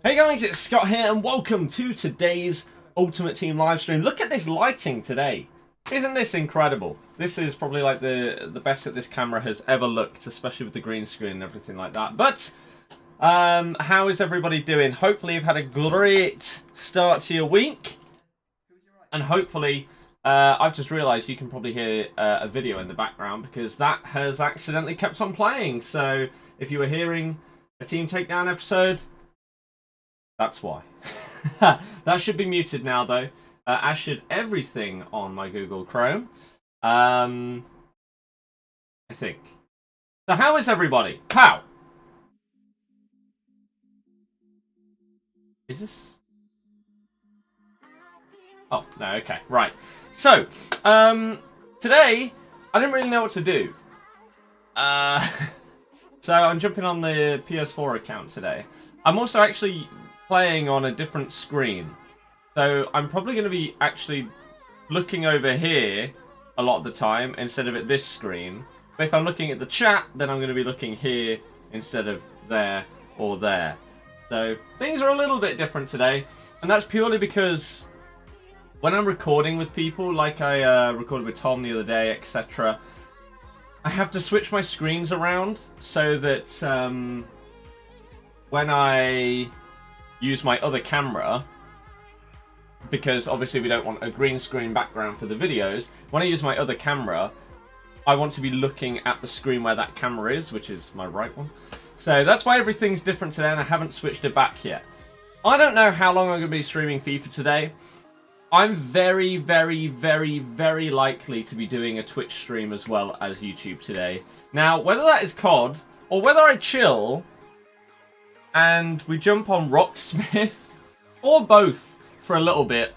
Hey guys, it's Scott here and welcome to today's Ultimate Team livestream. Look at this lighting today. Isn't this incredible? This is probably like the best that this camera has ever looked, especially with the green screen and everything like that. But how is everybody doing? Hopefully you've had a great start to your week. And hopefully, I've just realised you can probably hear a video in the background because that has accidentally kept on playing. So if you were hearing a Team Takedown episode, that's why. That should be muted now, though. As should everything on my Google Chrome. I think. So how is everybody? How? Is this? Oh, no, okay, right. So, today, I didn't really know what to do. So I'm jumping on the PS4 account today. I'm also actually playing on a different screen. So I'm probably going to be actually looking over here a lot of the time instead of at this screen. But if I'm looking at the chat, then I'm going to be looking here instead of there or there. So things are a little bit different today. And that's purely because when I'm recording with people, like I recorded with Tom the other day, etc., I have to switch my screens around so that when I use my other camera, because obviously we don't want a green screen background for the videos, when I use my other camera, I want to be looking at the screen where that camera is, which is my right one. So that's why everything's different today and I haven't switched it back yet. I don't know how long I'm going to be streaming FIFA today. I'm very, very, very, very likely to be doing a Twitch stream as well as YouTube today. Now, whether that is COD, or whether I chill and we jump on Rocksmith, or both for a little bit,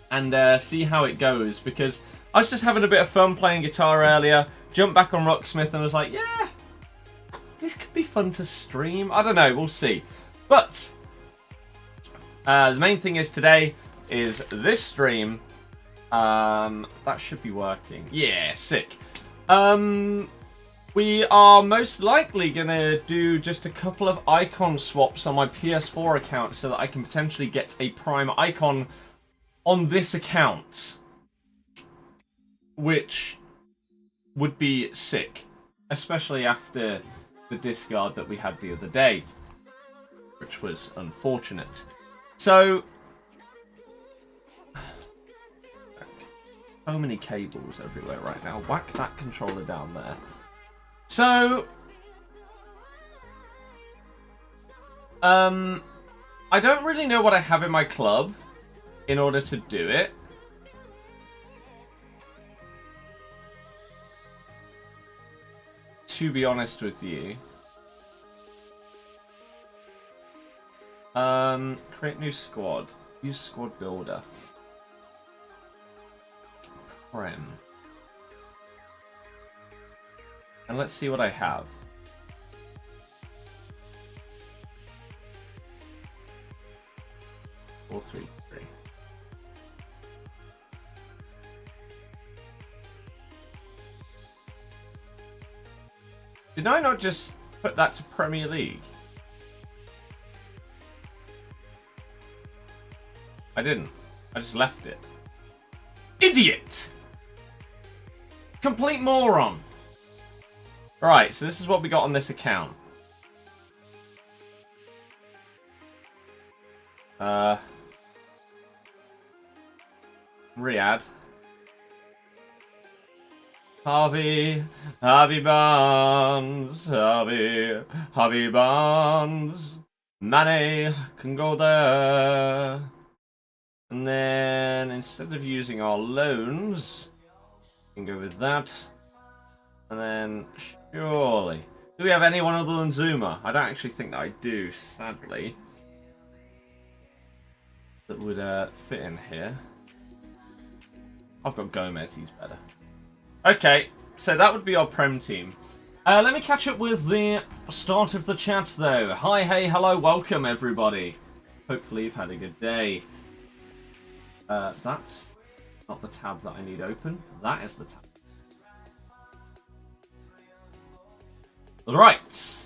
and see how it goes, because I was just having a bit of fun playing guitar earlier, jumped back on Rocksmith, and I was like, yeah, this could be fun to stream. I don't know, we'll see. But the main thing is today is this stream. That should be working. Yeah, sick. We are most likely going to do just a couple of icon swaps on my PS4 account so that I can potentially get a prime icon on this account, which would be sick, especially after the discard that we had the other day, which was unfortunate. So many cables everywhere right now. Whack that controller down there. So, I don't really know what I have in my club in order to do it. To be honest with you. Create new squad. Use squad builder. Prem. And let's see what I have. Four, three, three. Did I not just put that to Premier League? I didn't. I just left it. Idiot! Complete moron! Right, so this is what we got on this account. Riyadh. Harvey Barnes, Harvey Barnes. Mane can go there. And then instead of using our loans, we can go with that. And then, surely. Do we have anyone other than Zuma? I don't actually think that I do, sadly. That would fit in here. I've got Gomez, he's better. Okay, so that would be our Prem team. Let me catch up with the start of the chat, though. Hi, hey, hello, welcome, everybody. Hopefully you've had a good day. That's not the tab that I need open. That is the tab. Right.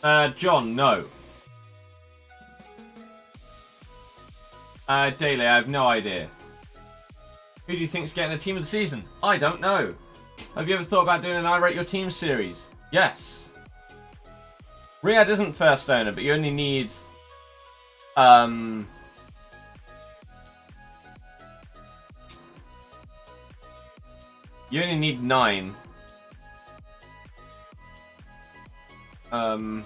John, no. Daily, I have no idea. Who do you think's getting a team of the season? I don't know. Have you ever thought about doing an I Rate Your Team series? Yes. Riyadh isn't first owner, but you only need... You only need 9. Oh,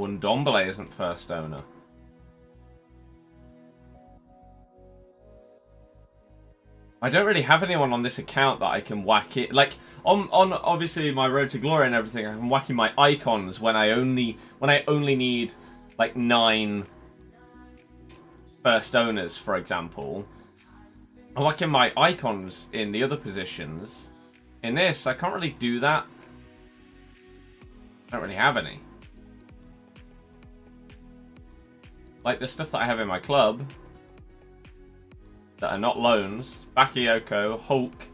and Dombele isn't first owner. I don't really have anyone on this account that I can whack it. Like, on obviously my Road to Glory and everything, I can whack in my icons when I only need, like, 9 first owners, for example. I'm whacking my icons in the other positions. In this, I can't really do that. I don't really have any. Like the stuff that I have in my club that are not loans: Bakayoko, Hulk,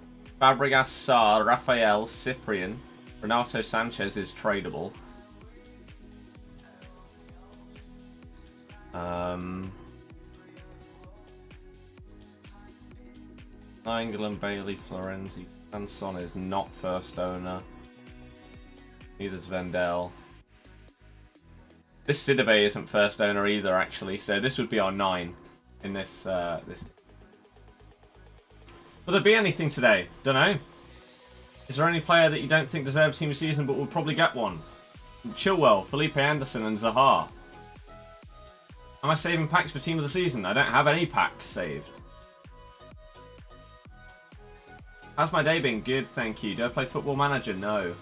Fabregas, Sarr, Rafael, Cyprian, Renato Sanchez is tradable. England, Bailey, Florenzi, Sanson is not first owner. Neither's Vendel. This Sidibe isn't first owner either, actually, so this would be our 9 in this. Will there be anything today? Don't know. Is there any player that you don't think deserves team of the season but will probably get one? Chilwell, Felipe Anderson, and Zaha. Am I saving packs for team of the season? I don't have any packs saved. How's my day been? Good, thank you. Do I play Football Manager? No.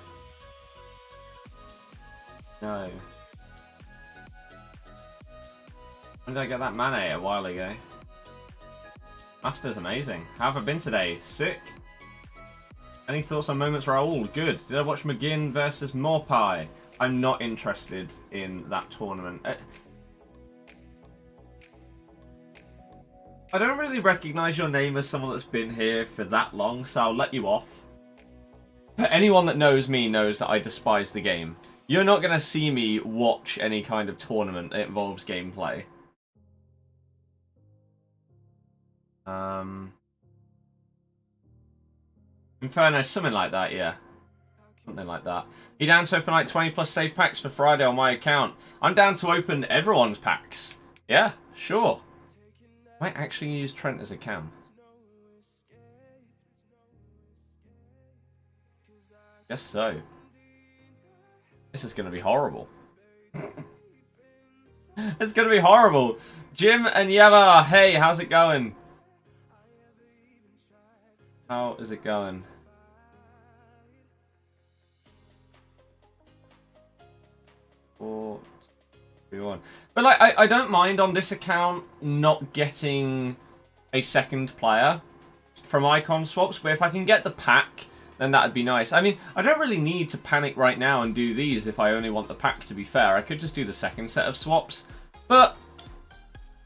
No. When did I get that Mane? A while ago. Master's amazing. How have I been today? Sick. Any thoughts on Moments Raul? Good. Did I watch McGinn versus Morpie? I'm not interested in that tournament. I don't really recognise your name as someone that's been here for that long, so I'll let you off. But anyone that knows me knows that I despise the game. You're not going to see me watch any kind of tournament that involves gameplay. Inferno, something like that, yeah. Something like that. You down to open like 20 plus save packs for Friday on my account? I'm down to open everyone's packs. Yeah, sure. Might actually use Trent as a cam. Guess so. This is going to be horrible. It's going to be horrible. Jim and Yeva, hey, how's it going? How is it going? But like, I don't mind on this account not getting a second player from icon swaps, but if I can get the pack, then that'd be nice. I mean, I don't really need to panic right now and do these if I only want the pack, to be fair. I could just do the second set of swaps. But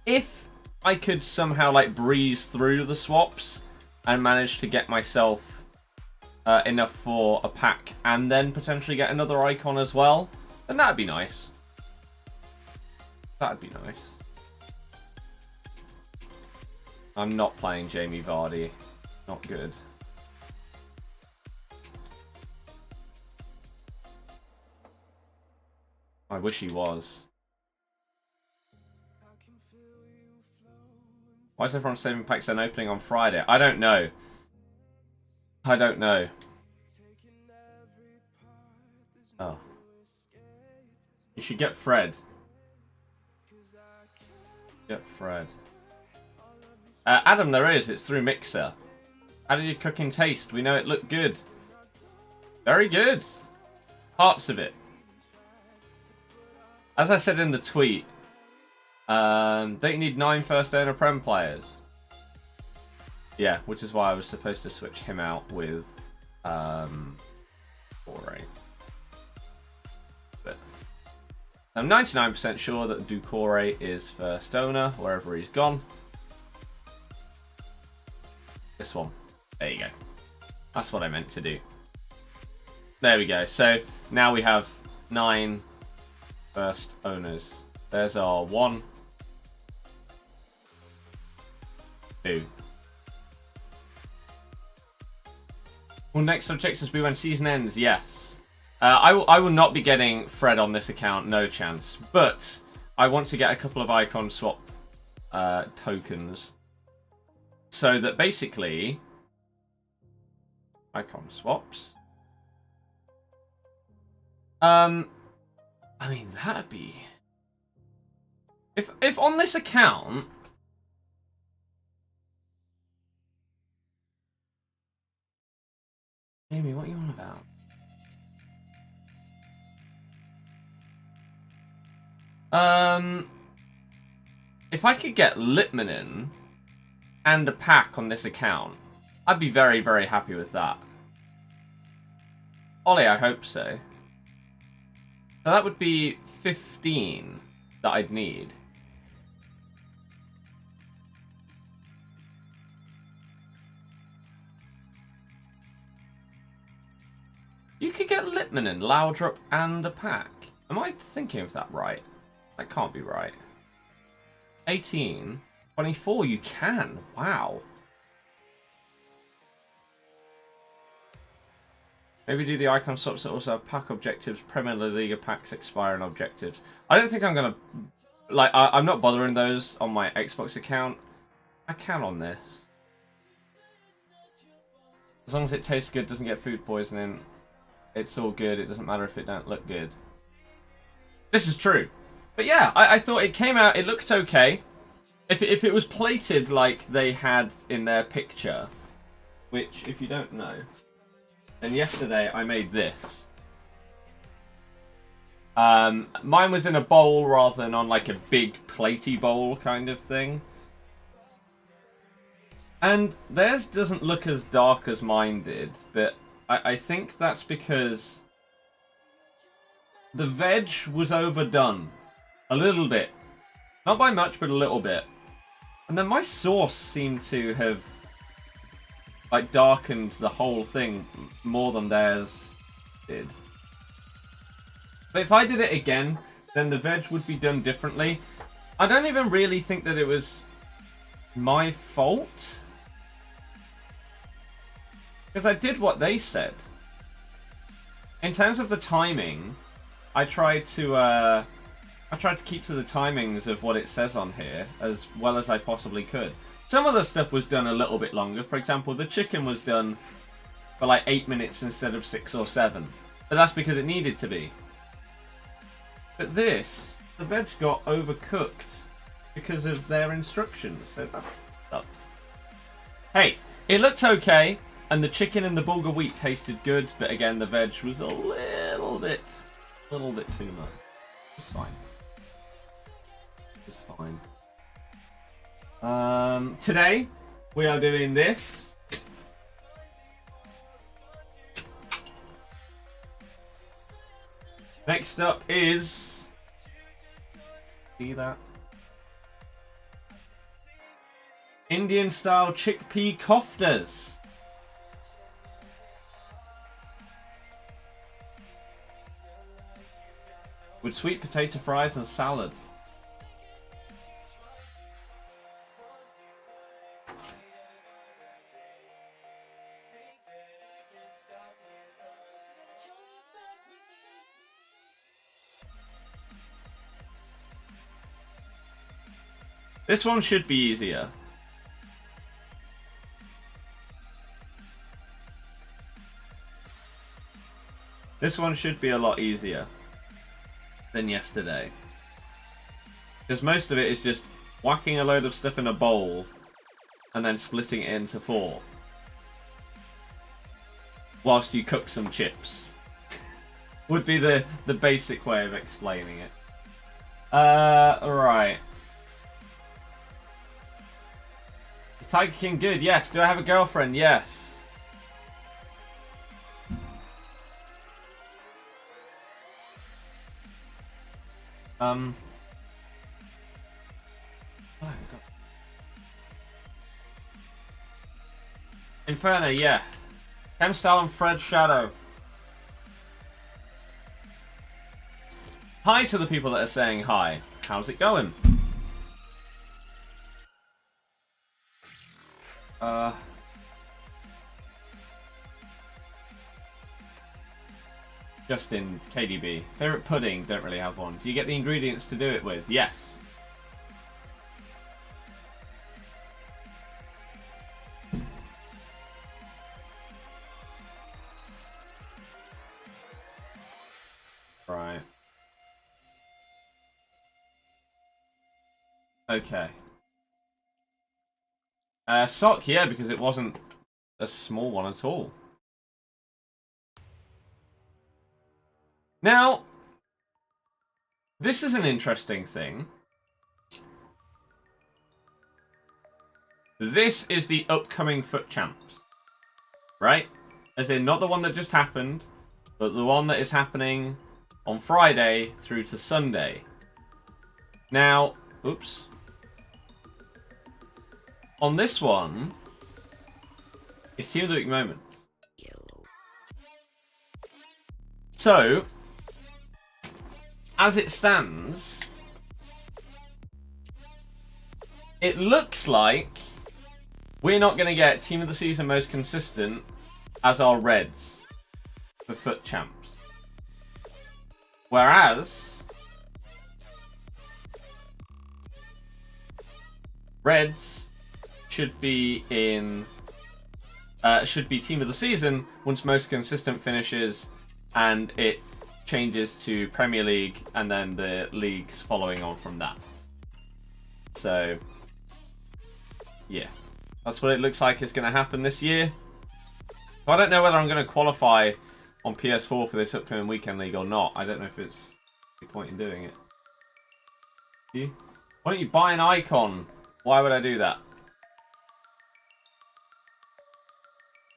if I could somehow like breeze through the swaps and manage to get myself enough for a pack and then potentially get another icon as well, then that'd be nice. That'd be nice. I'm not playing Jamie Vardy. Not good. I wish he was. Why is everyone saving packs and opening on Friday? I don't know. I don't know. Oh. You should get Fred. Get Fred. Adam, there is. It's through Mixer. How did your cooking taste? We know it looked good. Very good. Parts of it. As I said in the tweet, don't you need 9 first owner Prem players? Yeah, which is why I was supposed to switch him out with Corey. But I'm 99% sure that Doucouré is first owner, wherever he's gone. This one. There you go. That's what I meant to do. There we go. So now we have 9 first owners. There's our 1, 2. Will next objectives be when season ends? Yes. I will not be getting Fred on this account, no chance. But I want to get a couple of icon swap tokens. So that basically... Icon swaps. I mean, that'd be... If on this account... Jamie, what are you on about? If I could get Litmanen and a pack on this account, I'd be very, very happy with that. Ollie, I hope so. So that would be 15 that I'd need. You could get Litmanen, Loudrup, and a pack. Am I thinking of that right? That can't be right. 18. 24, you can. Wow. Maybe do the icon swaps that also have pack objectives, Premier League packs, expiring objectives. I don't think I'm going to... Like, I'm not bothering those on my Xbox account. I can on this. As long as it tastes good, doesn't get food poisoning, it's all good. It doesn't matter if it don't look good. This is true. But yeah, I thought it came out, it looked okay. If it was plated like they had in their picture, which, if you don't know, then yesterday I made this. Mine was in a bowl rather than on like a big platey bowl kind of thing. And theirs doesn't look as dark as mine did, but I think that's because the veg was overdone. A little bit. Not by much, but a little bit. And then my sauce seemed to have like darkened the whole thing more than theirs did. But if I did it again, then the veg would be done differently. I don't even really think that it was my fault. Because I did what they said. In terms of the timing, I tried to keep to the timings of what it says on here as well as I possibly could. Some of the stuff was done a little bit longer. For example, the chicken was done for like 8 minutes instead of 6 or 7. But that's because it needed to be. But this, the veg got overcooked because of their instructions. So that sucked. Hey, it looked okay, and the chicken and the bulgur wheat tasted good, but again, the veg was a little bit too much. It's fine. It's fine. Today, we are doing this. Next up is... See that? Indian style chickpea koftas. With sweet potato fries and salad. This one should be easier. This one should be a lot easier than yesterday. Because most of it is just whacking a load of stuff in a bowl and then splitting it into 4. Whilst you cook some chips. Would be the basic way of explaining it. Right. Is Tiger King good? Yes. Do I have a girlfriend? Yes. Inferno, yeah. Chemstyle and Fred Shadow. Hi to the people that are saying hi. How's it going? Justin, KDB. Favorite pudding? Don't really have one. Do you get the ingredients to do it with? Yes. Right. Okay. Sock, yeah, because it wasn't a small one at all. Now, this is an interesting thing. This is the upcoming FUT Champs, right? As in, not the one that just happened, but the one that is happening on Friday through to Sunday. Now, oops. On this one, it's Team of the Week moment. So, as it stands, it looks like we're not going to get Team of the Season most consistent as our Reds for FUT Champs. Whereas Reds should be in should be Team of the Season once most consistent finishes, and it changes to Premier League and then the leagues following on from that. So yeah, that's what it looks like is going to happen this year. So I don't know whether I'm going to qualify on PS4 for this upcoming weekend league or not. I don't know if it's the point in doing it. Why don't you buy an icon? Why would I do that?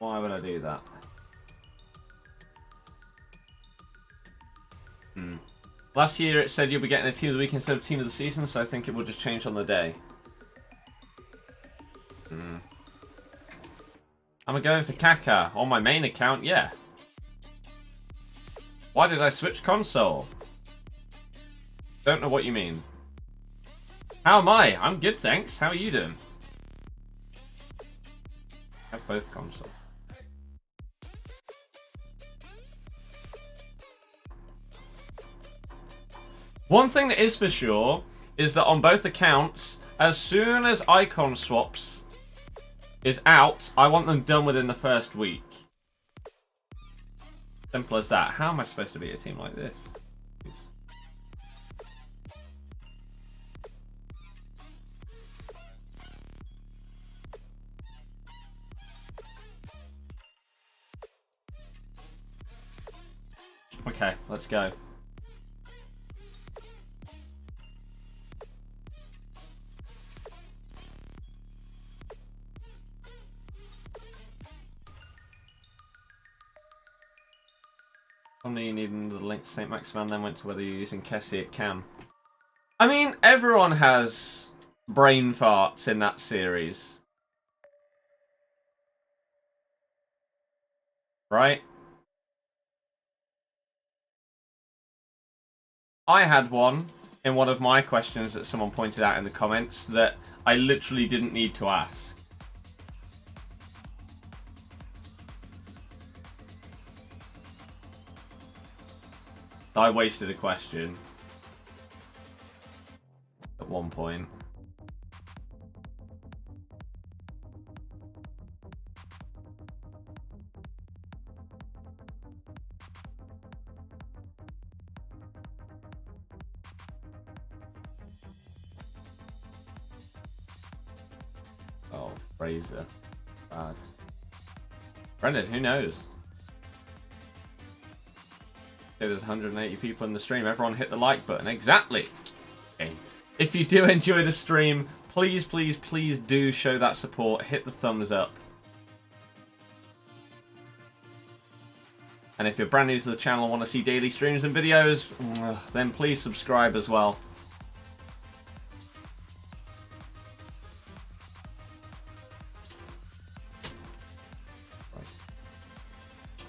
Why would I do that? Last year it said you'll be getting a Team of the Week instead of Team of the Season, so I think it will just change on the day. Am I going for Kaka on my main account? Yeah. Why did I switch console? Don't know what you mean. How am I? I'm good, thanks. How are you doing? I have both consoles. One thing that is for sure is that on both accounts, as soon as icon swaps is out, I want them done within the first week. Simple as that. How am I supposed to beat a team like this? Okay, let's go. Only you needed the link to St. Maximan, then went to whether you're using Kessie at Cam. I mean, everyone has brain farts in that series. Right? I had one in one of my questions that someone pointed out in the comments that I literally didn't need to ask. I wasted a question at one point. Oh, Fraser. Bad. Brendan, who knows? There's 180 people in the stream. Everyone hit the like button. Exactly. Okay. If you do enjoy the stream, please, please, please do show that support. Hit the thumbs up. And if you're brand new to the channel and want to see daily streams and videos, then please subscribe as well.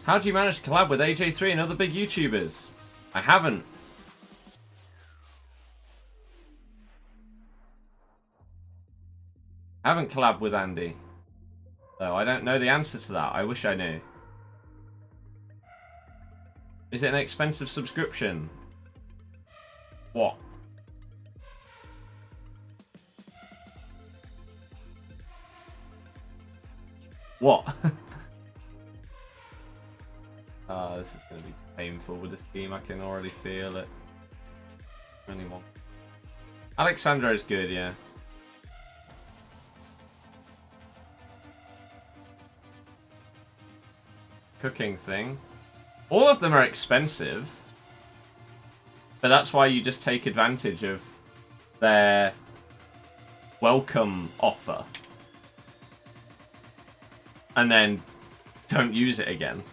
How do you manage to collab with AJ3 and other big YouTubers? I haven't. I haven't collabed with Andy. So I don't know the answer to that. I wish I knew. Is it an expensive subscription? What? What? This is going to be painful with this team. I can already feel it. Anyone? Alexandra is good, yeah. Cooking thing. All of them are expensive. But that's why you just take advantage of their welcome offer. And then don't use it again.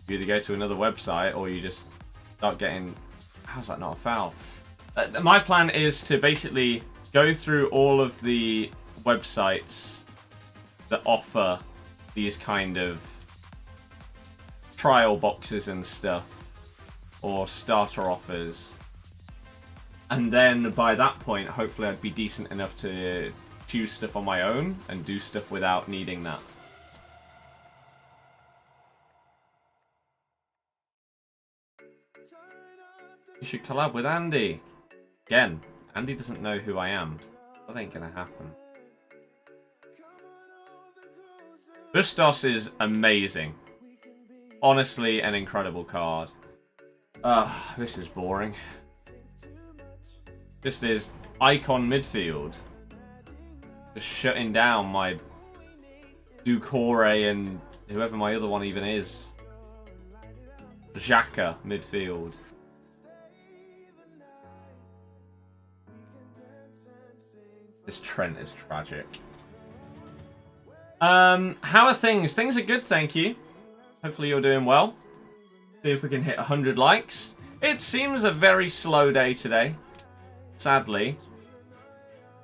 You either go to another website or you just start getting... How's that not a foul? My plan is to basically go through all of the websites that offer these kind of trial boxes and stuff, or starter offers. And then by that point, hopefully I'd be decent enough to choose stuff on my own and do stuff without needing that. You should collab with Andy. Again, Andy doesn't know who I am. That ain't gonna happen. Bustos is amazing. Honestly, an incredible card. This is boring. This is icon midfield. Just shutting down my Ducore and whoever my other one even is. Xhaka midfield. This Trent is tragic. How are things? Things are good, thank you. Hopefully you're doing well. See if we can hit 100 likes. It seems a very slow day today, sadly.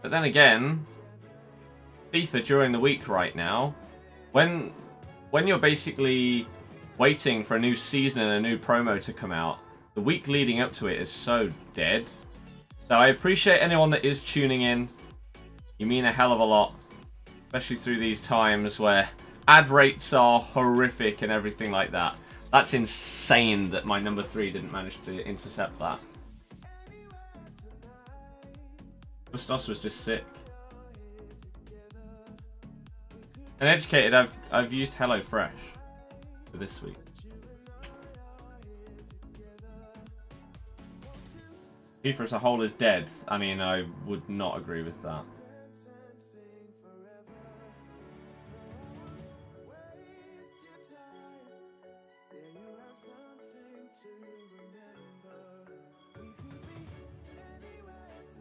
But then again, FIFA during the week right now, when you're basically waiting for a new season and a new promo to come out, the week leading up to it is so dead. So I appreciate anyone that is tuning in. You mean a hell of a lot, especially through these times where ad rates are horrific and everything like that. That's insane that my number 3 didn't manage to intercept that. Bustos was just sick. And educated, I've used HelloFresh for this week. FIFA as a whole is dead. I mean, I would not agree with that.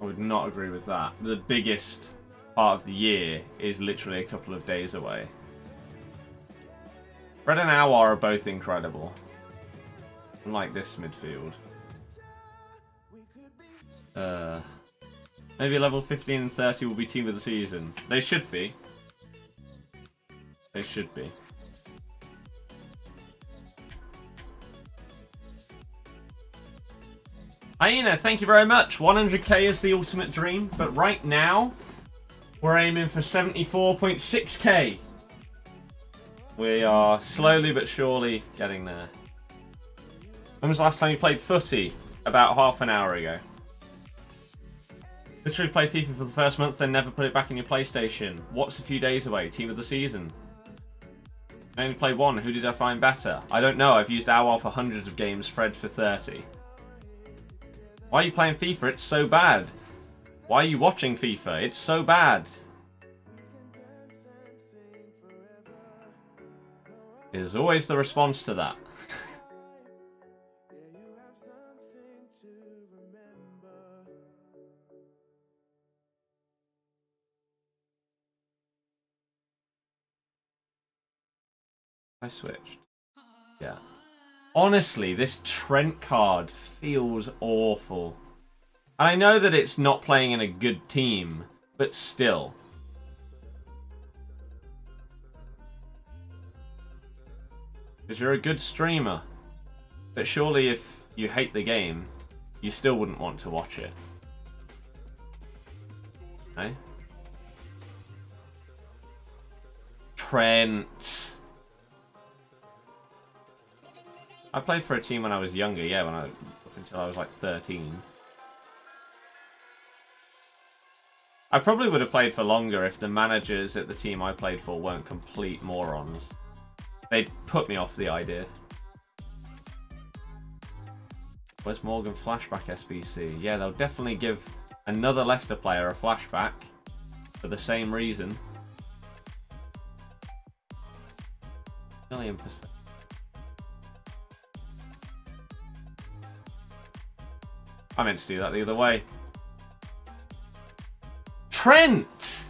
I would not agree with that. The biggest part of the year is literally a couple of days away. Fred and Awar are both incredible. Unlike this midfield. Maybe level 15 and 30 will be team of the season. They should be. They should be. Hyena, thank you very much. 100k is the ultimate dream, but right now we're aiming for 74.6k. We are slowly but surely getting there. When was the last time you played footy? About half an hour ago. Literally play FIFA for the first month, then never put it back in your PlayStation. What's a few days away? Team of the season. I only played one. Who did I find better? I don't know. I've used Awal for hundreds of games, Fred for 30. Why are you playing FIFA? It's so bad. Why are you watching FIFA? It's so bad. Is always the response to that. I switched. Yeah. Honestly, this Trent card feels awful. And I know that it's not playing in a good team, but still. Because you're a good streamer. But surely if you hate the game, you still wouldn't want to watch it. Eh? Trent. I played for a team when I was younger, yeah, up until I was like 13. I probably would have played for longer if the managers at the team I played for weren't complete morons. They'd put me off the idea. Where's Morgan flashback SBC? Yeah, they'll definitely give another Leicester player a flashback for the same reason. 1,000,000%. I meant to do that the other way. Trent!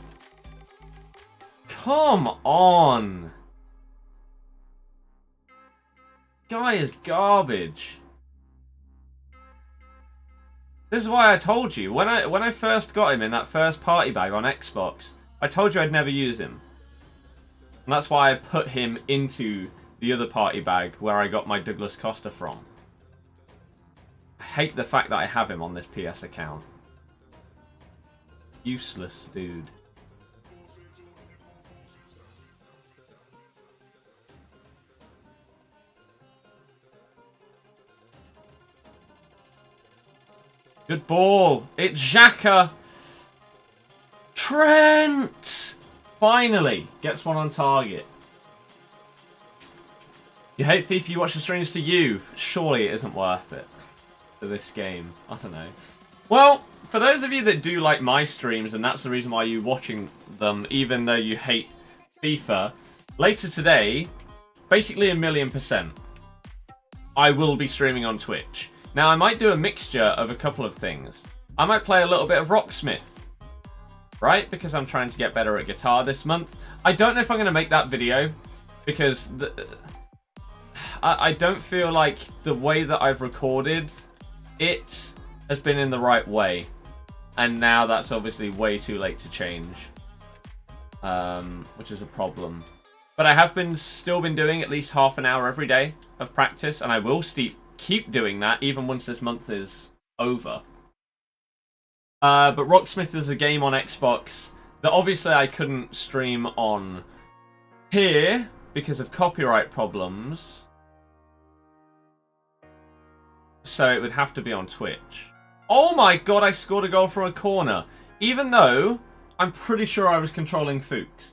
Come on! Guy is garbage. This is why I told you. When I first got him in that first party bag on Xbox, I told you I'd never use him. And that's why I put him into the other party bag where I got my Douglas Costa from. I hate the fact that I have him on this PS account. Useless dude. Good ball. It's Xhaka. Trent! Finally gets one on target. You hate FIFA, you watch the streams for you. Surely it isn't worth it for this game. I don't know. Well, for those of you that do like my streams, and that's the reason why you're watching them, even though you hate FIFA, later today, basically 1,000,000%, I will be streaming on Twitch. Now, I might do a mixture of a couple of things. I might play a little bit of Rocksmith, right? Because I'm trying to get better at guitar this month. I don't know if I'm going to make that video, because I don't feel like the way that I've recorded it has been in the right way. And now that's obviously way too late to change, which is a problem. But I have still been doing at least half an hour every day of practice, and I will keep doing that even once this month is over. But Rocksmith is a game on Xbox that obviously I couldn't stream on here because of copyright problems. So it would have to be on Twitch. Oh my god, I scored a goal from a corner. Even though I'm pretty sure I was controlling Fuchs.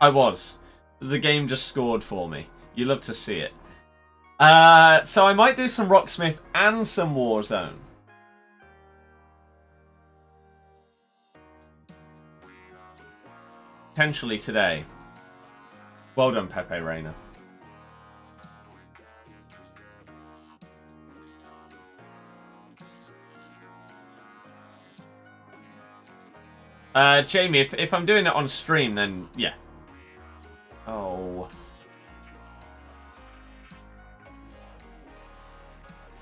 I was. The game just scored for me. You love to see it. So I might do some Rocksmith and some Warzone. Potentially today. Well done, Pepe Reina. Jamie, if I'm doing it on stream, then yeah. Oh.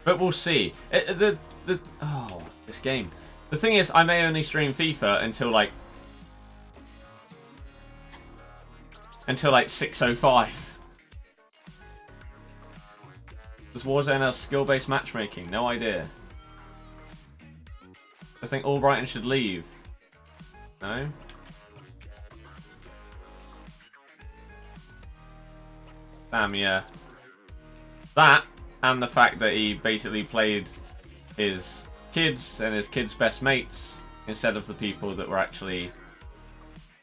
But we'll see. Oh, this game. The thing is, I may only stream FIFA until like 6:05. Does Warzone have skill-based matchmaking? No idea. I think Albrighton should leave. No? Damn, yeah. That, and the fact that he basically played his kids and his kids' best mates instead of the people that were actually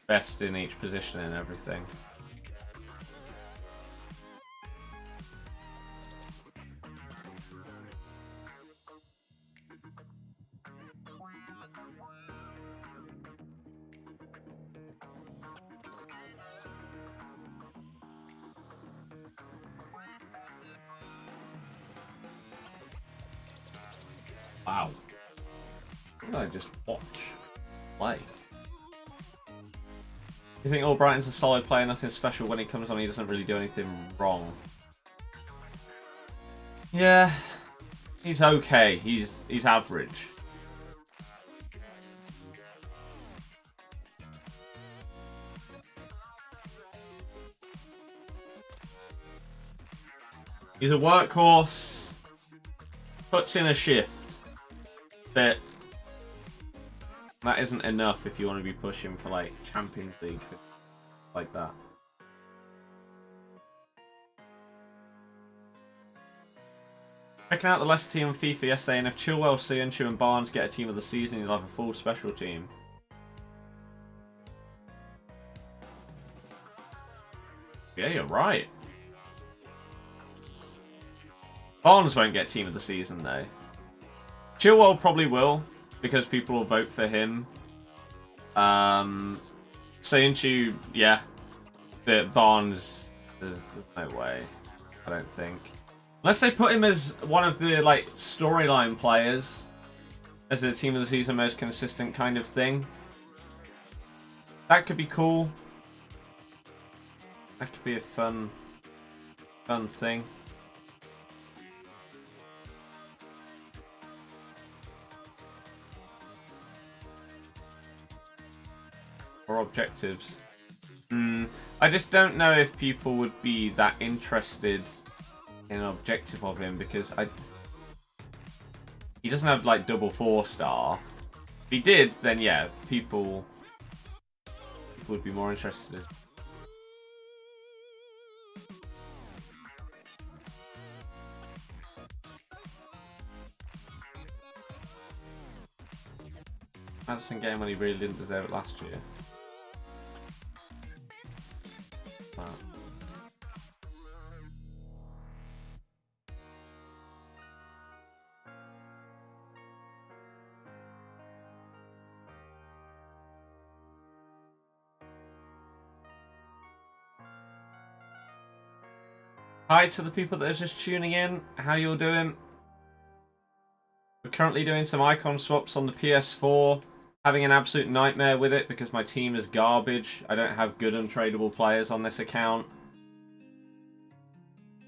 best in each position and everything. Wow. What did I just watch? Play. You think Albrighton's a solid player, nothing special when he comes on, he doesn't really do anything wrong? Yeah, he's okay. He's average. He's a workhorse. Puts in a shift. But that isn't enough if you want to be pushing for like Champions League like that. Checking out the Leicester team on FIFA yesterday, and if Chilwell, Söyüncü and Barnes get a team of the season, you'll have a full special team. Yeah, you're right. Barnes won't get team of the season though. Chilwell probably will, because people will vote for him. Söyüncü, yeah. But Barnes, there's no way. I don't think. Unless they put him as one of the like storyline players, as a team of the season most consistent kind of thing. That could be cool. That could be a fun thing. Or objectives. I just don't know if people would be that interested in an objective of him, because he doesn't have like double 4-star. If he did, then yeah, people would be more interested. Madison game when he really didn't deserve it last year. Wow. Hi to the people that are just tuning in. How you all doing? We're currently doing some icon swaps on the PS4. Having an absolute nightmare with it because my team is garbage. I don't have good untradeable players on this account.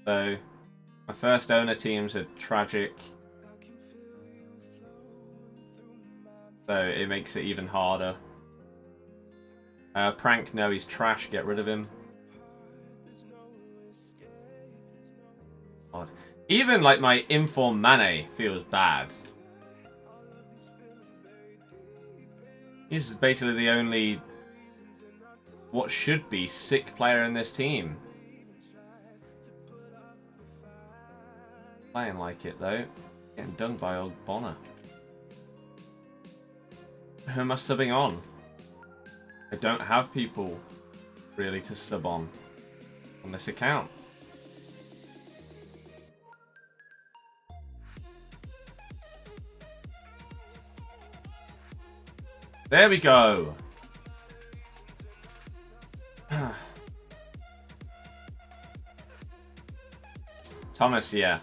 So, my first owner teams are tragic. So, it makes it even harder. Prank, no, he's trash. Get rid of him. God. Even, like, my Inform Mane feels bad. He's basically the only, what should be, sick player in this team. Playing like it, though. Getting done by old Bonner. Who am I subbing on? I don't have people, really, to sub on this account. There we go. Thomas, yeah.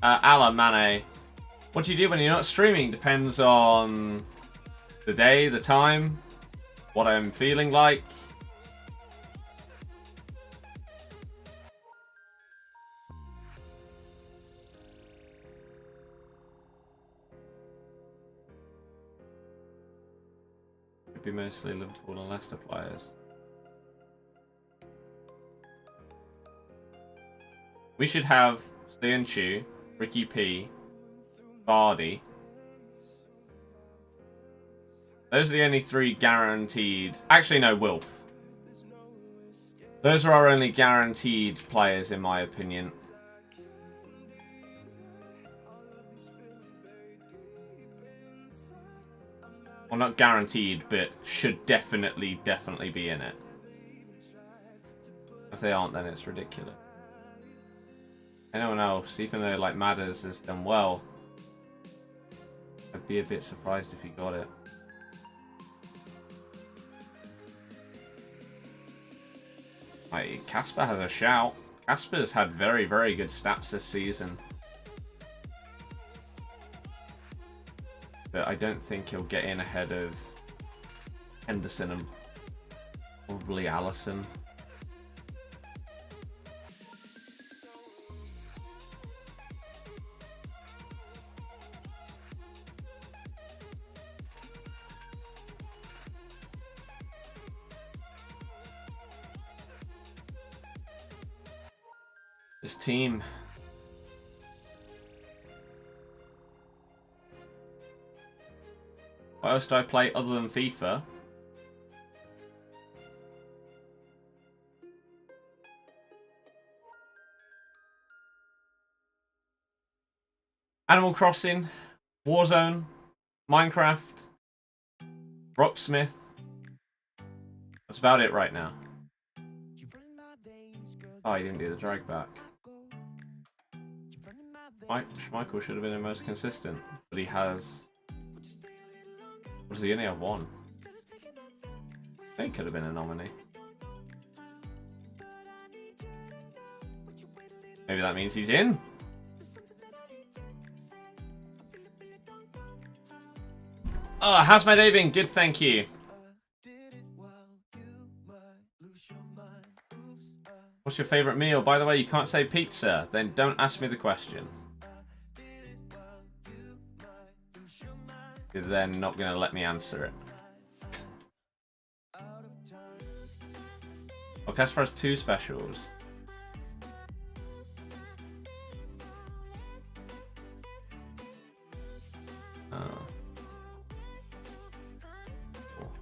Ala Mane. What do you do when you're not streaming? Depends on the day, the time, what I'm feeling like. Be mostly Liverpool and Leicester players. We should have Söyüncü, Ricky P, Vardy. Those are the only 3 guaranteed. Actually, no, Wilf. Those are our only guaranteed players, in my opinion. Well, not guaranteed, but should definitely be in it. If they aren't, then it's ridiculous. Anyone else, even though like Madders has done well, I'd be a bit surprised if he got it. Like, Casper has a shout. Casper's had very, very good stats this season. But I don't think he'll get in ahead of Henderson and probably Allison. This team. What else do I play other than FIFA? Animal Crossing, Warzone, Minecraft, Rocksmith. That's about it right now. Oh, he didn't do the drag back. Michael should have been the most consistent, but he has... What does he only have? One? I think he could have been a nominee. Maybe that means he's in. Oh, how's my day been? Good, thank you. What's your favourite meal? By the way, you can't say pizza. Then don't ask me the question. Because they're not going to let me answer it. Well, Casper has 2 specials. Oh. Cool.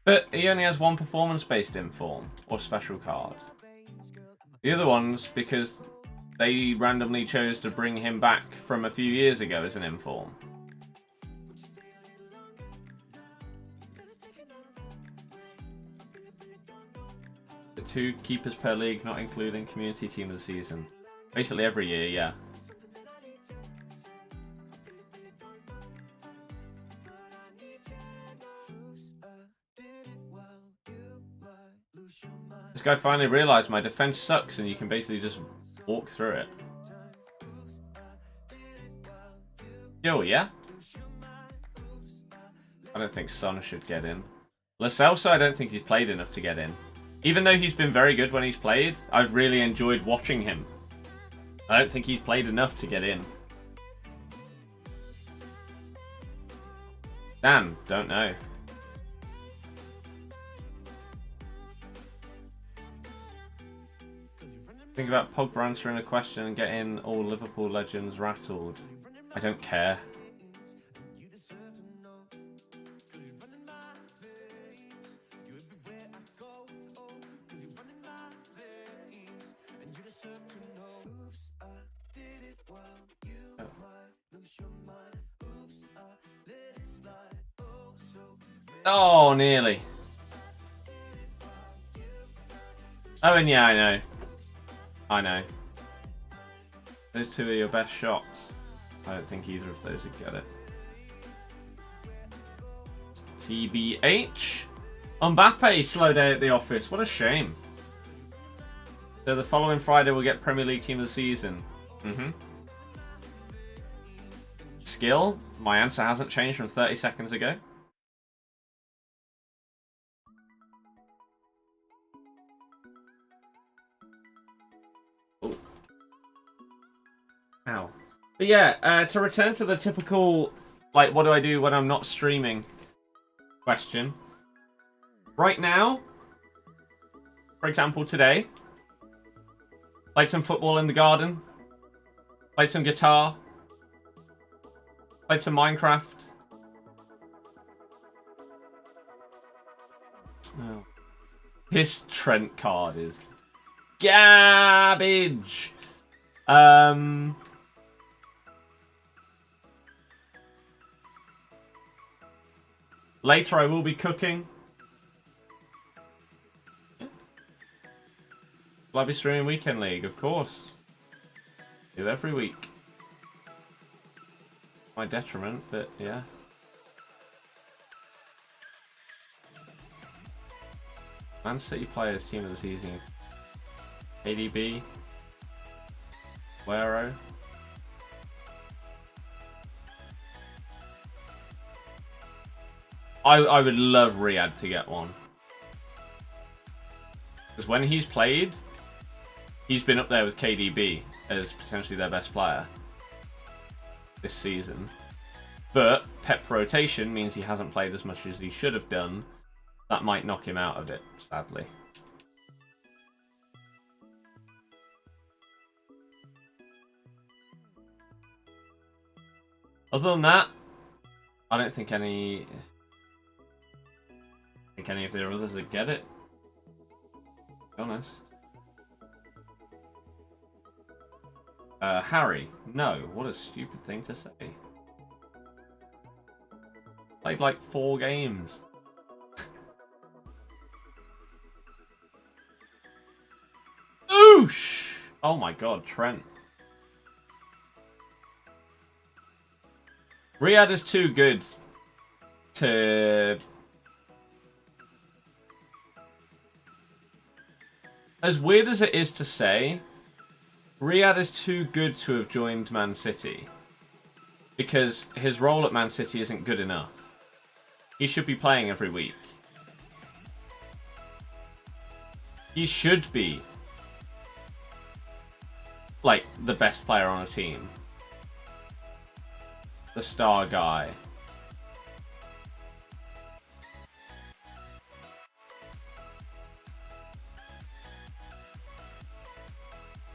But he only has 1 performance-based inform or special card. The other ones, because they randomly chose to bring him back from a few years ago as an inform. The 2 keepers per league, not including community team of the season. Basically every year, yeah. This guy finally realised my defense sucks and you can basically just walk through it. Yo, yeah? I don't think Son should get in. Lo Celso, I don't think he's played enough to get in. Even though he's been very good when he's played, I've really enjoyed watching him. I don't think he's played enough to get in. Dan, don't know. Think about Pogba answering a question and getting all Liverpool legends rattled. I don't care. Oh, nearly. Oh, and yeah, I know. I know. Those 2 are your best shots. I don't think either of those would get it. TBH. Mbappe slow day at the office. What a shame. So the following Friday we'll get Premier League Team of the Season. Skill? My answer hasn't changed from 30 seconds ago. Oh. Ow. But yeah, to return to the typical, like, what do I do when I'm not streaming question. Right now, for example, today, played some football in the garden, played some guitar, played some Minecraft. Oh. This Trent card is garbage. Later I will be cooking. Yeah. Will I be streaming Weekend League? Of course. Do every week. My detriment, but yeah. Man City players, team of the season. ADB. Guero. I would love Riyadh to get one. Because when he's played, he's been up there with KDB as potentially their best player this season. But Pep rotation means he hasn't played as much as he should have done. that might knock him out of it, sadly. Other than that, I don't think any of the others would get it. To be honest. Harry, no. What a stupid thing to say. Played like 4 games. Oosh! Oh my god, Trent. Riyadh is too good to... As weird as it is to say, Riyadh is too good to have joined Man City. Because his role at Man City isn't good enough. He should be playing every week. He should be, like, the best player on a team. The star guy.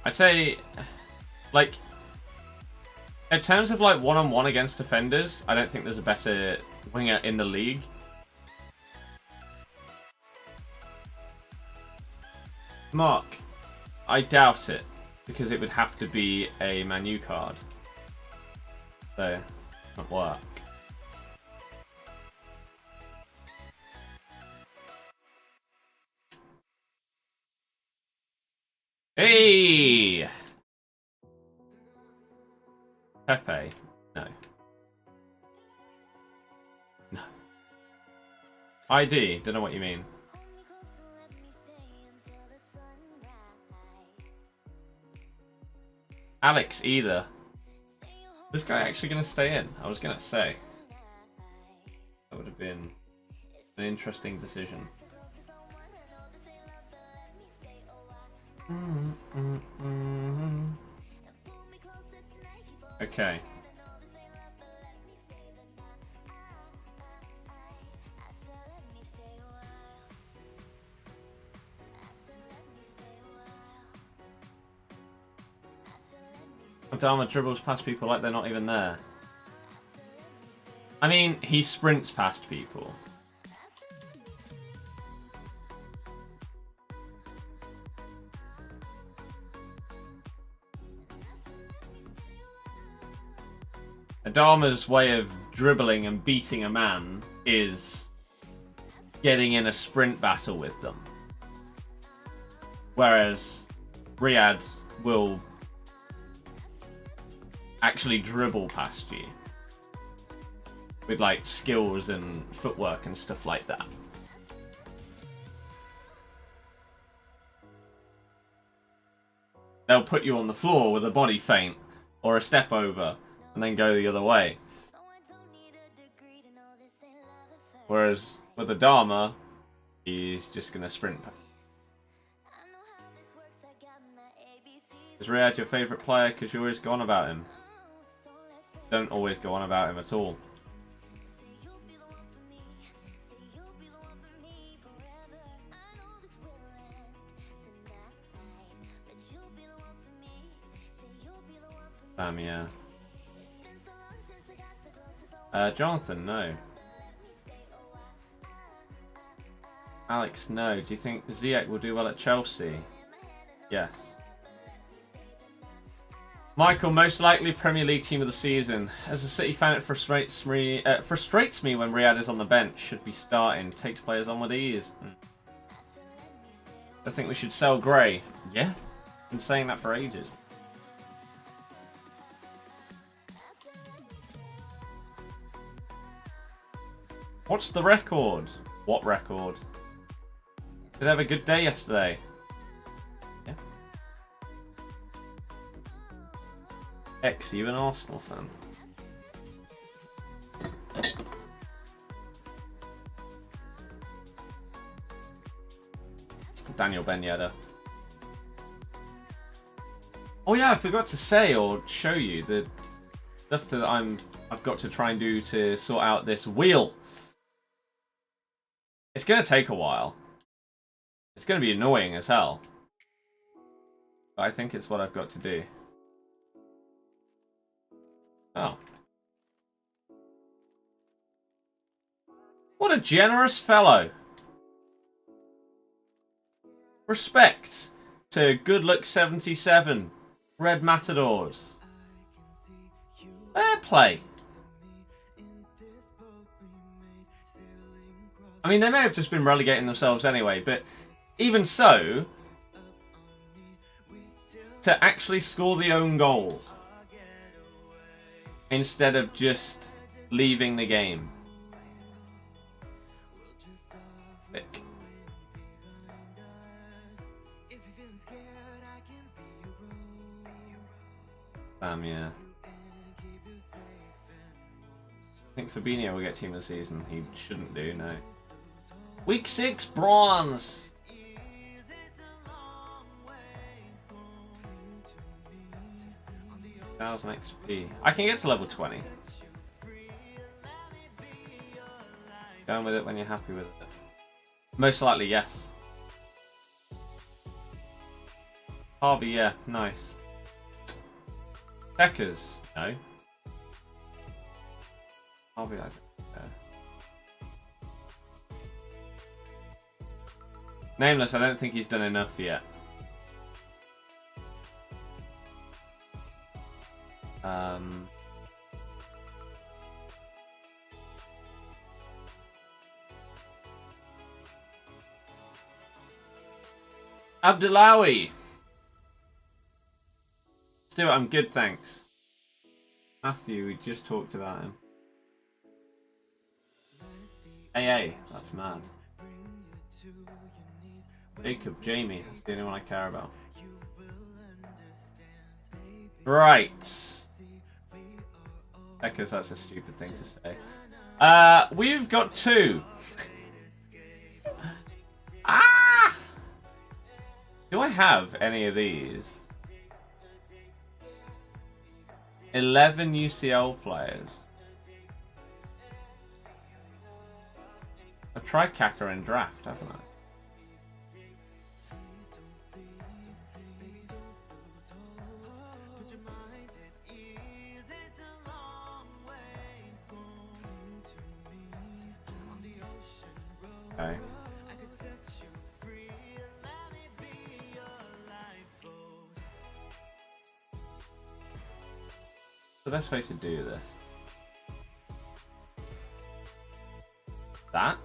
I'd say, like, in terms of like one-on-one against defenders, I don't think there's a better winger in the league. Mark, I doubt it, because it would have to be a Man U card. So, not work. Hey! Pepe? No. No. ID? Don't know what you mean. Alex either. This guy actually going to stay in? I was going to say. That would have been an interesting decision. Okay. Adama dribbles past people like they're not even there. I mean, he sprints past people. Adama's way of dribbling and beating a man is getting in a sprint battle with them. Whereas Riyadh will actually dribble past you with like skills and footwork and stuff like that. They'll put you on the floor with a body feint or a step over and then go the other way. Whereas with Adama, he's just going to sprint. Is Riyadh your favourite player because you always go on about him? Don't always go on about him at all. Yeah. Jonathan, no. Alex, no. Do you think Ziyech will do well at Chelsea? Yes. Michael, most likely Premier League team of the season. As a City fan, it frustrates me when Riyadh is on the bench. Should be starting. Takes players on with ease. I think we should sell Gray. Yeah. Been saying that for ages. What's the record? What record? Did I have a good day yesterday? Yeah. X, you an Arsenal fan? Daniel Ben Yedder. Oh yeah, I forgot to say or show you the stuff that I've got to try and do to sort out this wheel. It's going to take a while. It's going to be annoying as hell. But I think it's what I've got to do. Oh. What a generous fellow. Respect to Good Luck 77, Red Matadors. Fair play. I mean, they may have just been relegating themselves anyway, but even so, to actually score the own goal instead of just leaving the game. Thick. Damn, yeah. I think Fabinho will get team of the season. He shouldn't do, no. Week 6, bronze! 1000 XP. I can get to level 20. Going with it when you're happy with it. Most likely, yes. Harvey, yeah, nice. Checkers, no. Harvey, I don't care. Nameless, I don't think he's done enough yet. Abdullawi. Stuart, I'm good, thanks. Matthew, we just talked about him. AA, that's mad. Jacob, Jamie, that's the only one I care about. Right. Because that's a stupid thing to say. We've got 2. Ah! Do I have any of these? 11 UCL players. I've tried Kaka in draft, haven't I? Okay. The best way to do this. That.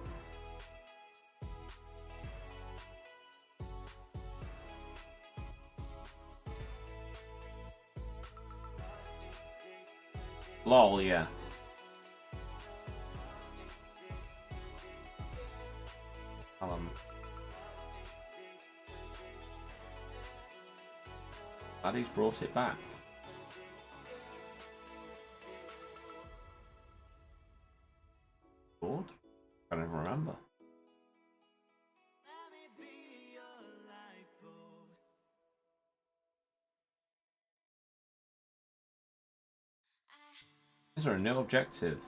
Lol, yeah. Glad he's brought it back. Bored? I don't even remember. Is there a new objective?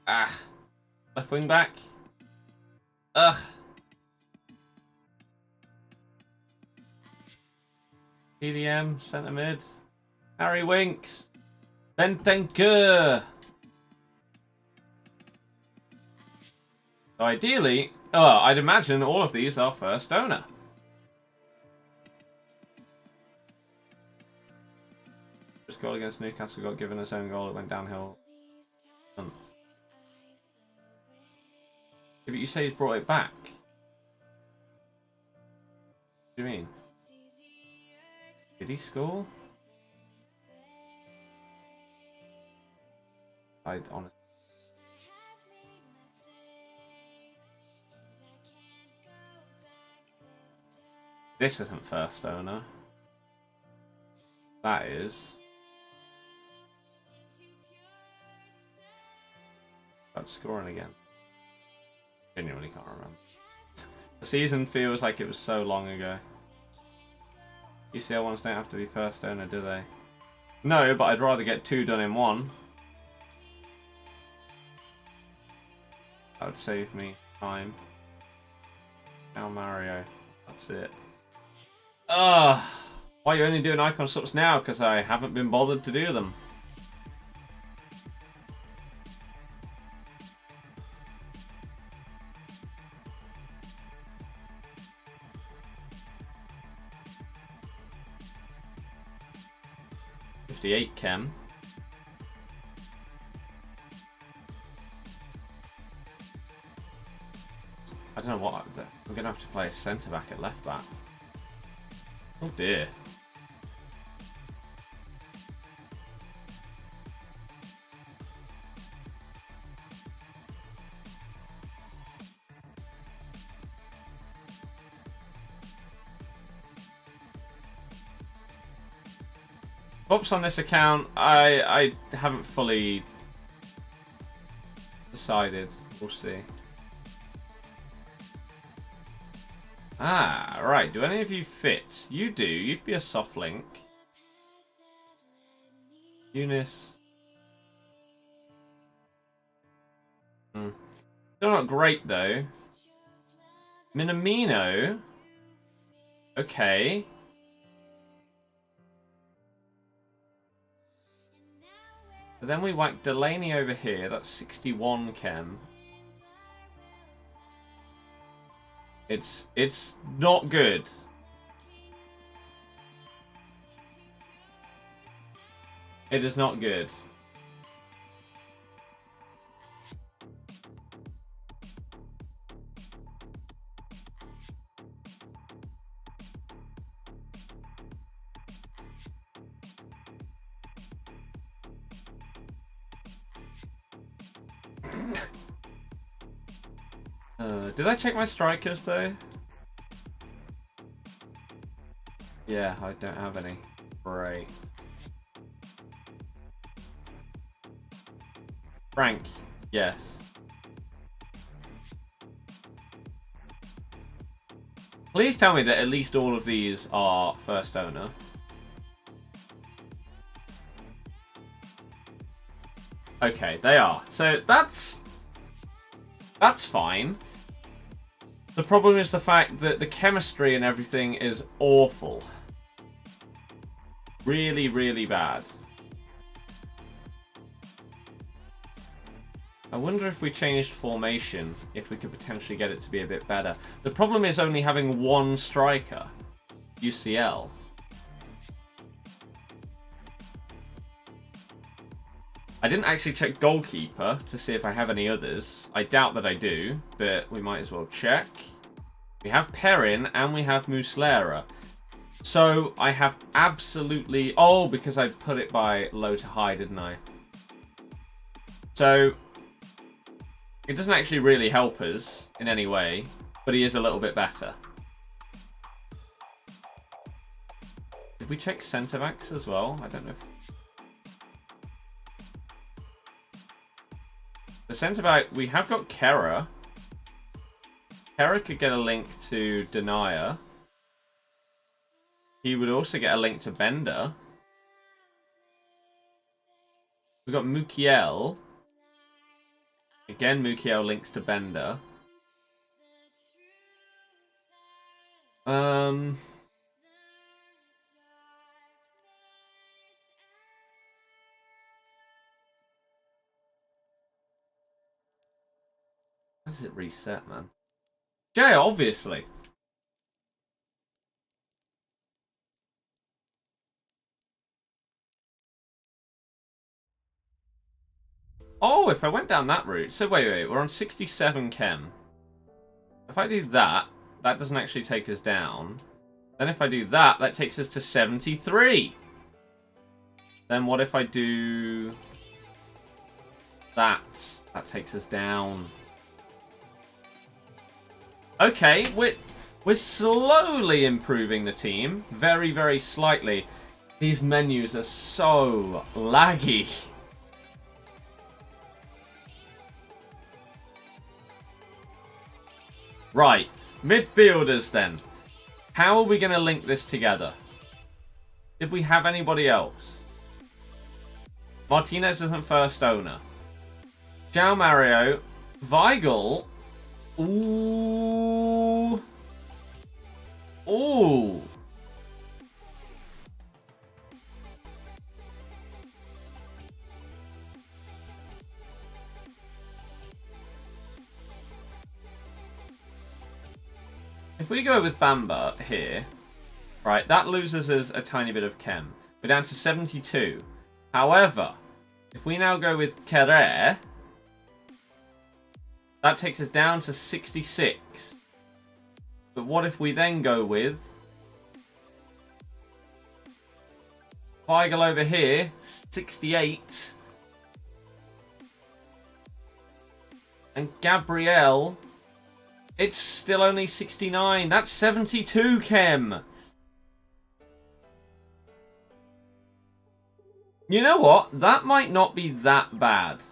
Ah, left wing back. Ugh. PDM, centre mid. Harry Winks. Bentancur. So ideally, I'd imagine all of these are first owner. Just goal against Newcastle got given his own goal. It went downhill. Yeah, but you say he's brought it back. What do you mean? Did he score? I honestly. This isn't first owner. That is. I'm scoring again. Genuinely can't remember. The season feels like it was so long ago. UCL ones don't have to be first owner, do they? No, but I'd rather get 2 done in one. That would save me time. Now Mario. That's it. Ugh. Why are you only doing icon swaps now? Because I haven't been bothered to do them. .58 chem. I don't know what I'm gonna have to play a centre back at left back. Oh dear. Oops, on this account, I haven't fully decided. We'll see. Ah, right. Do any of you fit? You do. You'd be a soft link. Eunice. Still not great, though. Minamino. Okay. But then we whack Delaney over here. That's 61 chem. It's not good. It is not good. Did I check my strikers though? Yeah, I don't have any. Great. Frank, yes. Please tell me that at least all of these are first owner. Okay, they are. So that's fine. The problem is the fact that the chemistry and everything is awful. Really, really bad. I wonder if we changed formation, if we could potentially get it to be a bit better. The problem is only having one striker. UCL. I didn't actually check goalkeeper to see if I have any others. I doubt that I do, but we might as well check. We have Perrin and we have Muslera. So I have absolutely... Oh, because I put it by low to high, didn't I? So it doesn't actually really help us in any way, but he is a little bit better. Did we check centre backs as well? I don't know if... The centre back, we have got Kera. Kera could get a link to Denier. He would also get a link to Bender. We've got Mukiel. Again, Mukiel links to Bender. How does it reset, man? Jay, obviously. Oh, if I went down that route. So wait, we're on 67 chem. If I do that, that doesn't actually take us down. Then if I do that, that takes us to 73. Then what if I do that? That takes us down. Okay, we're slowly improving the team. Very, very slightly. These menus are so laggy. Right, midfielders then. How are we going to link this together? Did we have anybody else? Martinez isn't first owner. João Mario. Weigl. Ooh. Ooh. If we go with Bamba here, right, that loses us a tiny bit of chem. We're down to 72. However, if we now go with Kerrer, that takes us down to 66. But what if we then go with Weigl over here, 68. And Gabriel, it's still only 69. That's 72 chem. You know what? That might not be that bad.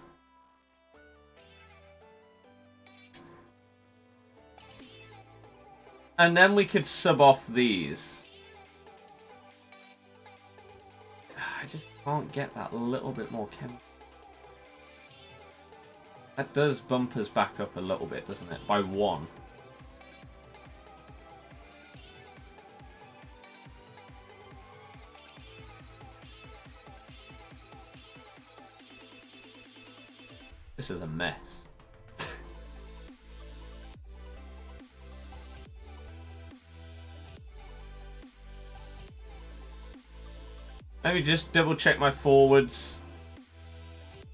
And then we could sub off these. I just can't get that little bit more chem. That does bump us back up a little bit, doesn't it? By 1. This is a mess. Maybe just double check my forwards.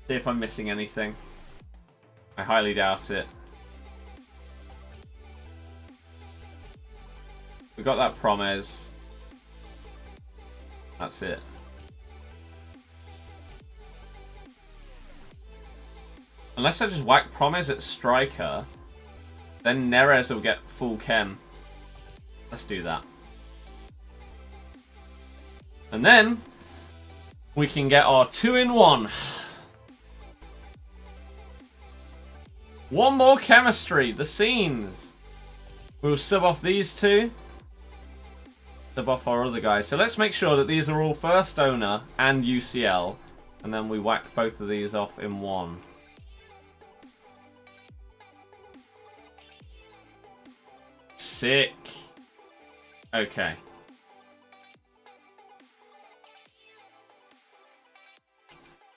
See if I'm missing anything. I highly doubt it. We got that Promes. That's it. Unless I just whack Promes at striker, then Neres will get full chem. Let's do that. And then we can get our 2-in-1. One more chemistry, the scenes. We'll sub off these two. Sub off our other guys. So let's make sure that these are all first owner and UCL. And then we whack both of these off in one. Sick. Okay.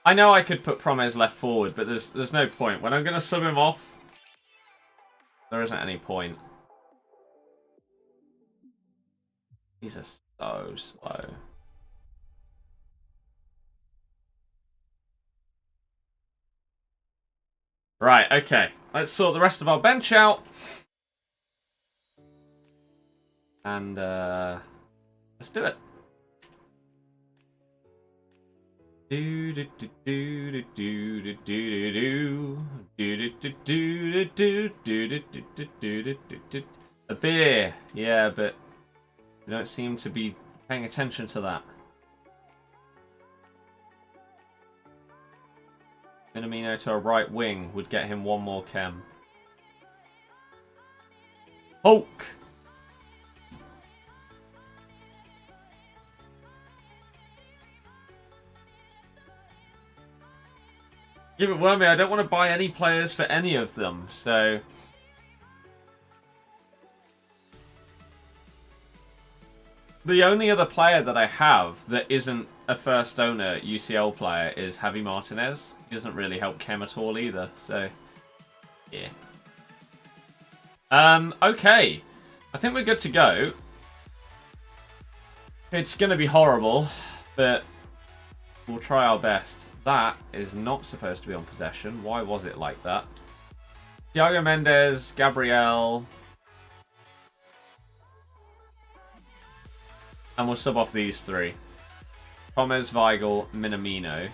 I know I could put Promes left forward, but there's no point. When I'm going to sub him off, there isn't any point. These are so slow. Right, okay. Let's sort the rest of our bench out. And let's do it. A beer, yeah, but we don't seem to be paying attention to that. Minamino to a right wing would get him one more chem. Hulk! Yeah, but Wormy, I don't want to buy any players for any of them, so... The only other player that I have that isn't a first owner UCL player is Javi Martinez. He doesn't really help Chem at all either, so... Yeah. Okay. I think we're good to go. It's going to be horrible, but we'll try our best. That is not supposed to be on possession. Why was it like that? Thiago Mendes, Gabriel. And we'll sub off these three. Promes, Weigl, Minamino.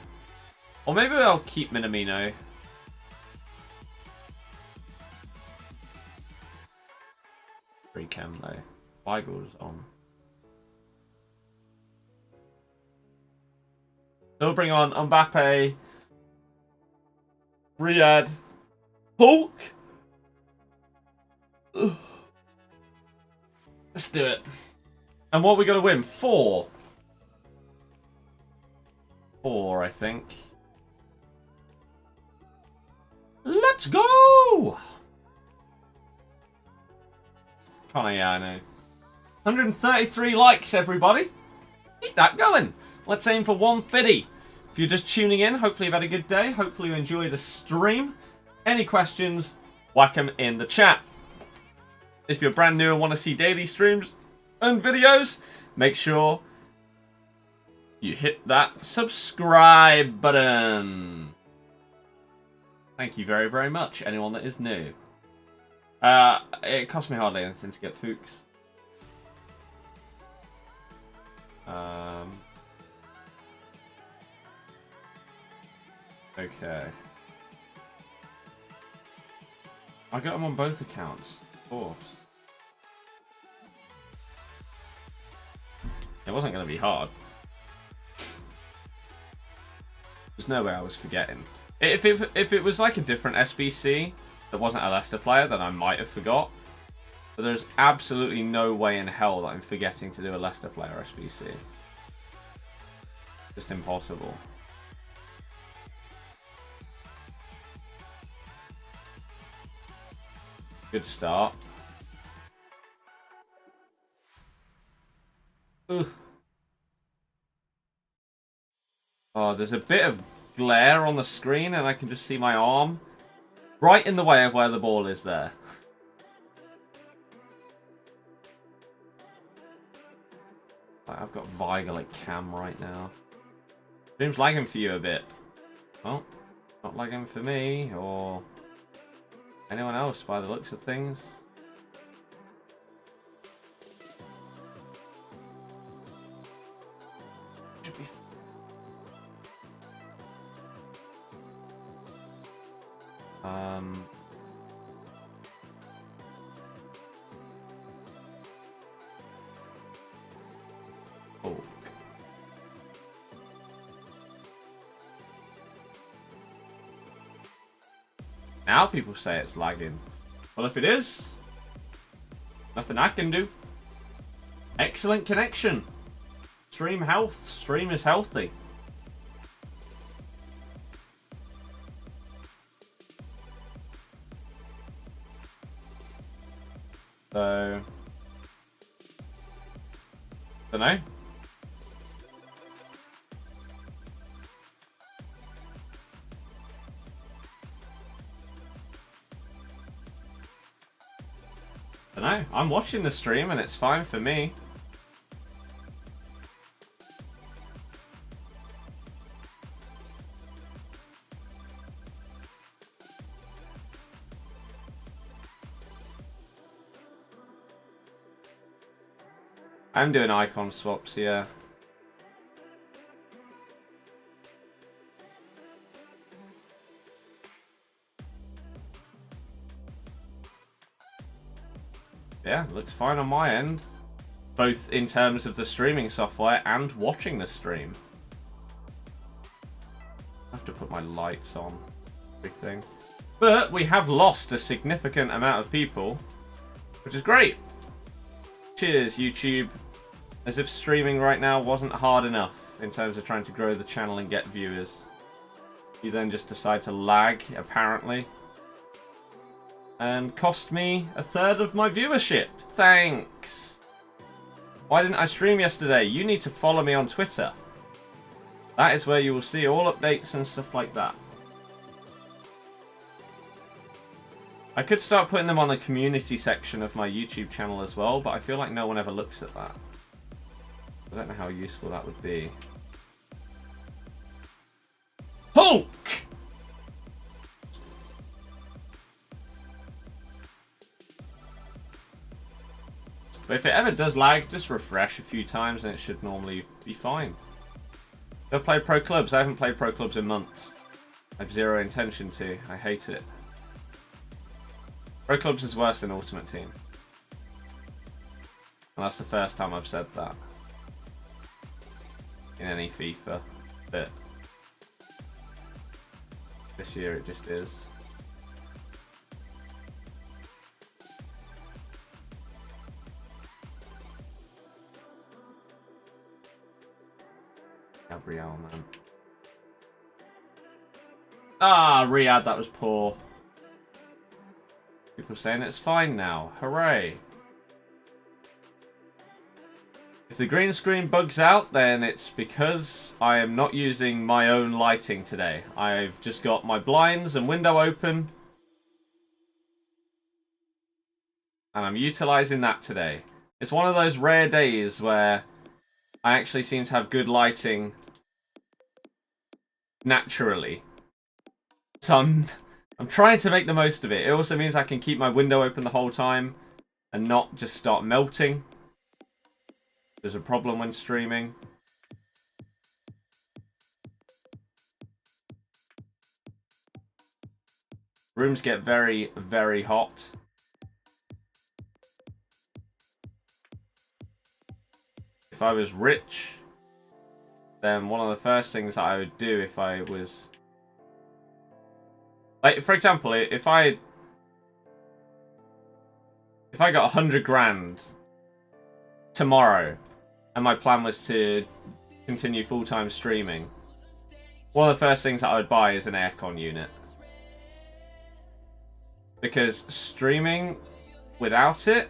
Or maybe I'll keep Minamino. Free chem though. Weigl's on. They'll bring on Mbappe, Riyad, Hulk. Ugh. Let's do it. And what are we going to win? 4. 4, I think. Let's go! Connor, yeah, I know. 133 likes, everybody. Keep that going. Let's aim for 150. If you're just tuning in, hopefully you've had a good day. Hopefully you enjoy the stream. Any questions, whack them in the chat. If you're brand new and want to see daily streams and videos, make sure you hit that subscribe button. Thank you very, very much, anyone that is new. It cost me hardly anything to get Fuchs. Okay. I got them on both accounts, of course. It wasn't going to be hard. There's no way I was forgetting. If it was like a different SBC that wasn't a Leicester player, then I might have forgot. But there's absolutely no way in hell that I'm forgetting to do a Leicester player SBC. Just impossible. Good start. Ugh. Oh, there's a bit of glare on the screen and I can just see my arm right in the way of where the ball is there. I've got Weigel at cam right now. Seems lagging for you a bit. Well, not lagging for me or anyone else by the looks of things. Should be. Oh. Now people say it's lagging. Well, if it is, nothing I can do. Excellent connection. Stream health. Stream is healthy. So, don't know. Don't know. I'm watching the stream and it's fine for me. I'm doing icon swaps, yeah. Yeah, looks fine on my end. Both in terms of the streaming software and watching the stream. I have to put my lights on. Everything. But we have lost a significant amount of people, which is great. Cheers, YouTube. As if streaming right now wasn't hard enough in terms of trying to grow the channel and get viewers. You then just decide to lag, apparently. And cost me a third of my viewership. Thanks. Why didn't I stream yesterday? You need to follow me on Twitter. That is where you will see all updates and stuff like that. I could start putting them on the community section of my YouTube channel as well, but I feel like no one ever looks at that. I don't know how useful that would be. Hulk! But if it ever does lag, just refresh a few times and it should normally be fine. I've played pro clubs. I haven't played pro clubs in months. I have zero intention to. I hate it. Pro clubs is worse than Ultimate Team. And that's the first time I've said that. In any FIFA. But this year it just is. Gabriel, man. Ah, Riyadh, that was poor. People saying it's fine now. Hooray. If the green screen bugs out, then it's because I am not using my own lighting today. I've just got my blinds and window open. And I'm utilizing that today. It's one of those rare days where I actually seem to have good lighting naturally. So I'm trying to make the most of it. It also means I can keep my window open the whole time and not just start melting. There's a problem when streaming. Rooms get very, very hot. If I was rich, then one of the first things that I would do if I was... Like, for example, if I got 100 grand tomorrow and my plan was to continue full-time streaming, one of the first things that I would buy is an aircon unit. Because streaming without it,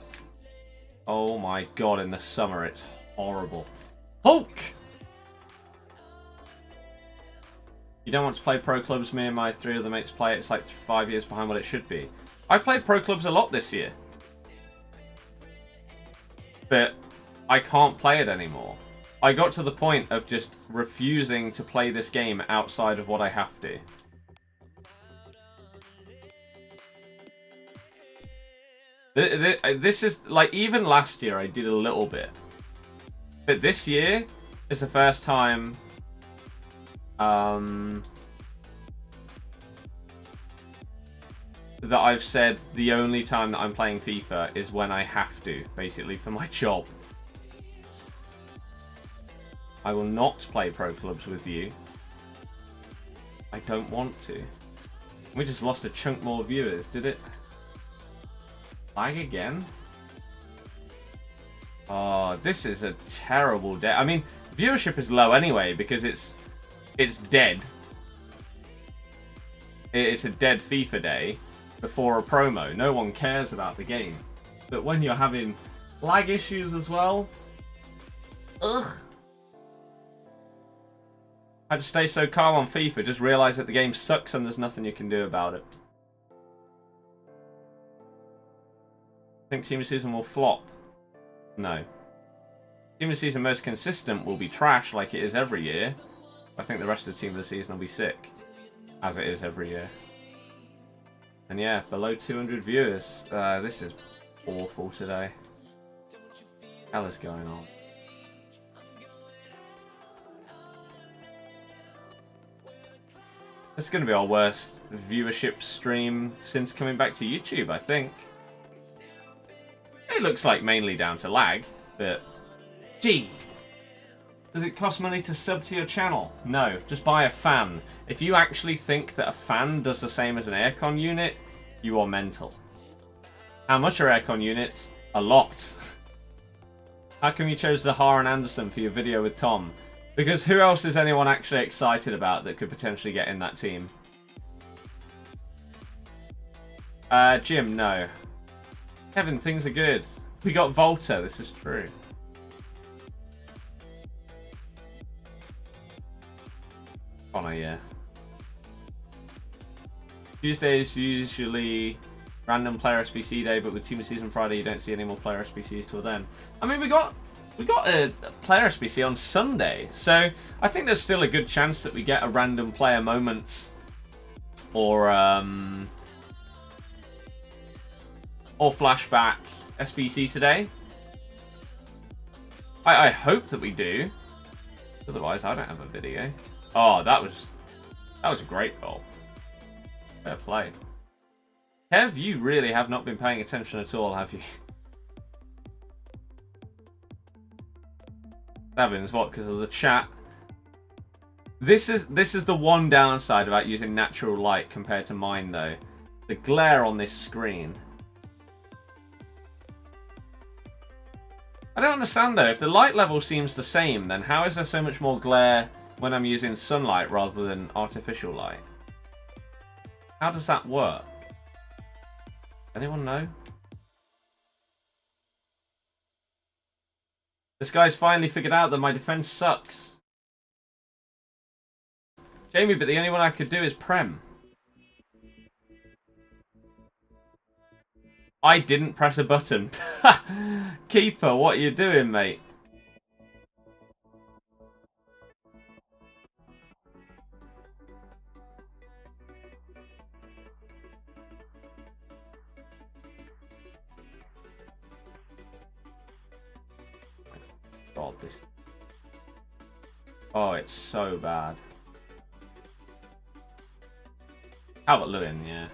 oh my god, in the summer it's horrible. Hulk! You don't want to play pro clubs. Me and my 3 other mates play it. It's like 5 years behind what it should be. I played pro clubs a lot this year. But I can't play it anymore. I got to the point of just refusing to play this game outside of what I have to. This is, like, even last year I did a little bit. But this year is the first time... that I've said the only time that I'm playing FIFA is when I have to, basically, for my job. I will not play pro clubs with you. I don't want to. We just lost a chunk more viewers, did it? Lag again? Oh, this is a terrible day. I mean, viewership is low anyway because it's dead. It's a dead FIFA day before a promo. No one cares about the game. But when you're having lag issues as well, ugh. Had to stay so calm on FIFA. Just realise that the game sucks and there's nothing you can do about it. Think Team of the Season will flop? No. Team of the Season most consistent will be trash like it is every year. I think the rest of the Team of the Season will be sick, as it is every year. And yeah, below 200 viewers. This is awful today. What the hell is going on? This is going to be our worst viewership stream since coming back to YouTube, I think. It looks like mainly down to lag, but... Gee! Does it cost money to sub to your channel? No, just buy a fan. If you actually think that a fan does the same as an aircon unit, you are mental. How much are aircon units? A lot. How come you chose Zahar and Anderson for your video with Tom? Because who else is anyone actually excited about that could potentially get in that team? Jim, no. Kevin, things are good. We got Volta, this is true. Connor, yeah. Tuesday is usually random player SBC day, but with Team of Season Friday, you don't see any more player SBCs till then. I mean, we got a player SBC on Sunday, so I think there's still a good chance that we get a random player moments or flashback SBC today. I hope that we do. Otherwise, I don't have a video. Oh, that was a great goal. Fair play. Kev, you really have not been paying attention at all, have you? Evans, what? Because of the chat. This is the one downside about using natural light compared to mine, though. The glare on this screen. I don't understand, though. If the light level seems the same, then how is there so much more glare when I'm using sunlight rather than artificial light? How does that work? Anyone know? This guy's finally figured out that my defense sucks. Jamie, but the only one I could do is Prem. I didn't press a button. Keeper, what are you doing, mate? God, this. Oh, it's so bad. How about Lewin? Yeah.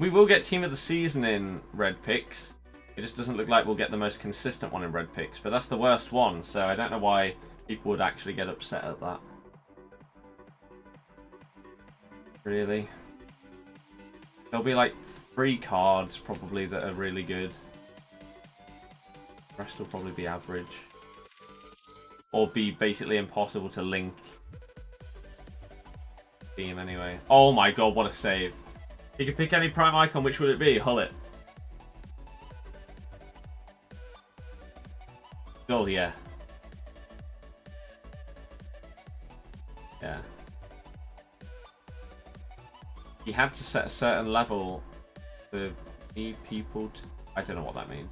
We will get Team of the Season in Red Picks. It just doesn't look like we'll get the most consistent one in Red Picks, but that's the worst one, so I don't know why people would actually get upset at that. Really? There'll be like 3 cards probably that are really good. The rest will probably be average. Or be basically impossible to link. Team anyway. Oh my god, what a save. You could pick any prime icon, which would it be? Hullet. Oh, yeah. Yeah. You had to set a certain level for need people to... I don't know what that means.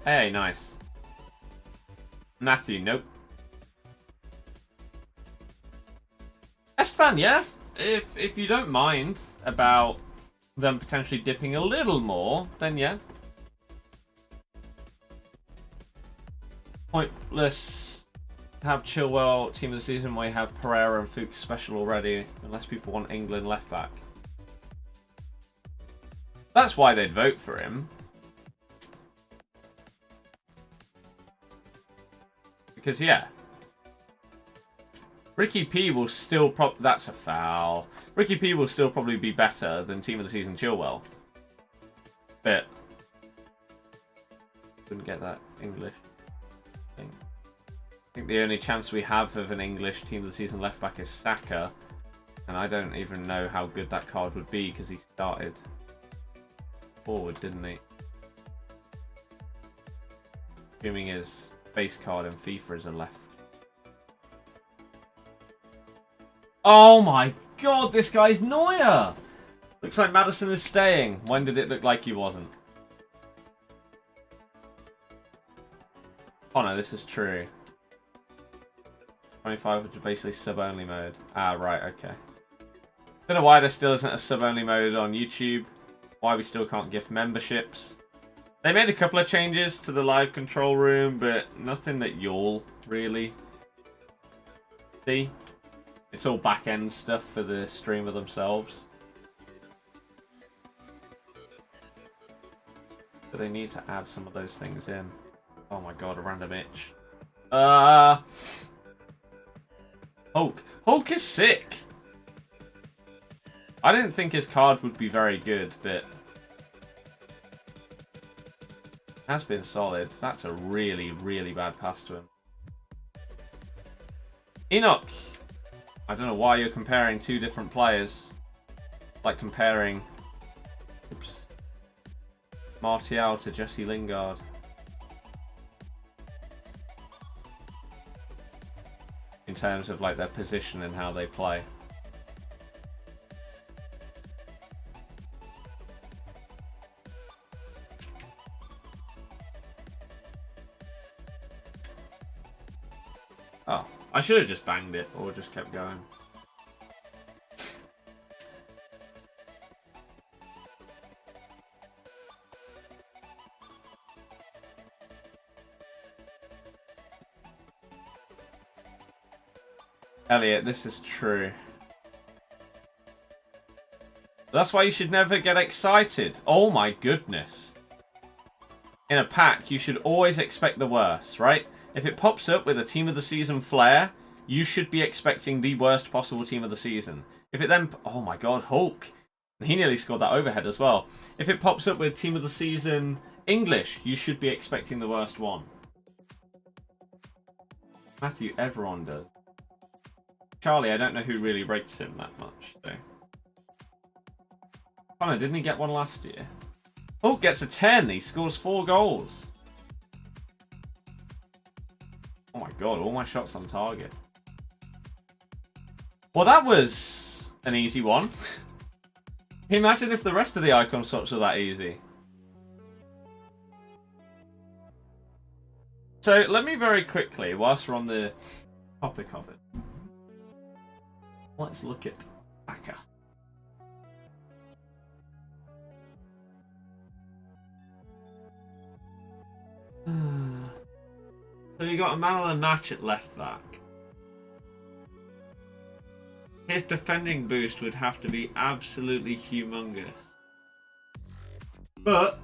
Hey, nice. Matthew, nope. Esteban, yeah. If you don't mind about them potentially dipping a little more, then yeah. Pointless to have Chilwell team of the season where you have Pereira and Fuchs special already, unless people want England left back. That's why they'd vote for him. Because yeah. Ricky P will still that's a foul. Ricky P will still probably be better than Team of the Season Chilwell. But couldn't get that English thing. I think the only chance we have of an English Team of the Season left back is Saka. And I don't even know how good that card would be because he started forward, didn't he? Assuming his base card in FIFA is a left. Oh my god, this guy's Neuer! Looks like Maddison is staying. When did it look like he wasn't? Oh no, this is true. 25, which is basically sub-only mode. Ah, right, okay. Don't know why there still isn't a sub-only mode on YouTube. Why we still can't gift memberships. They made a couple of changes to the live control room, but nothing that you'll really see. It's all back-end stuff for the streamer themselves. But they need to add some of those things in. Oh my god, a random itch. Hulk. Hulk is sick! I didn't think his card would be very good, but... has been solid. That's a really, really bad pass to him. Enoch! I don't know why you're comparing 2 different players. Like comparing... oops. Martial to Jesse Lingard. In terms of like their position and how they play. Oh, I should have just banged it or just kept going. Elliot, this is true. That's why you should never get excited. Oh my goodness. In a pack, you should always expect the worst, right? If it pops up with a Team of the Season flair, you should be expecting the worst possible Team of the Season. If it then... oh my god, Hulk. He nearly scored that overhead as well. If it pops up with Team of the Season English, you should be expecting the worst one. Matthew, everyone does. Charlie, I don't know who really rates him that much, so. Connor, didn't he get one last year? Oh, gets a 10. He scores 4 goals. Oh my god, all my shots on target. Well, that was an easy one. Imagine if the rest of the icon swaps were that easy. So, let me very quickly, whilst we're on the topic of it, let's look at Aka. So you got a man of the match at left back. His defending boost would have to be absolutely humongous. But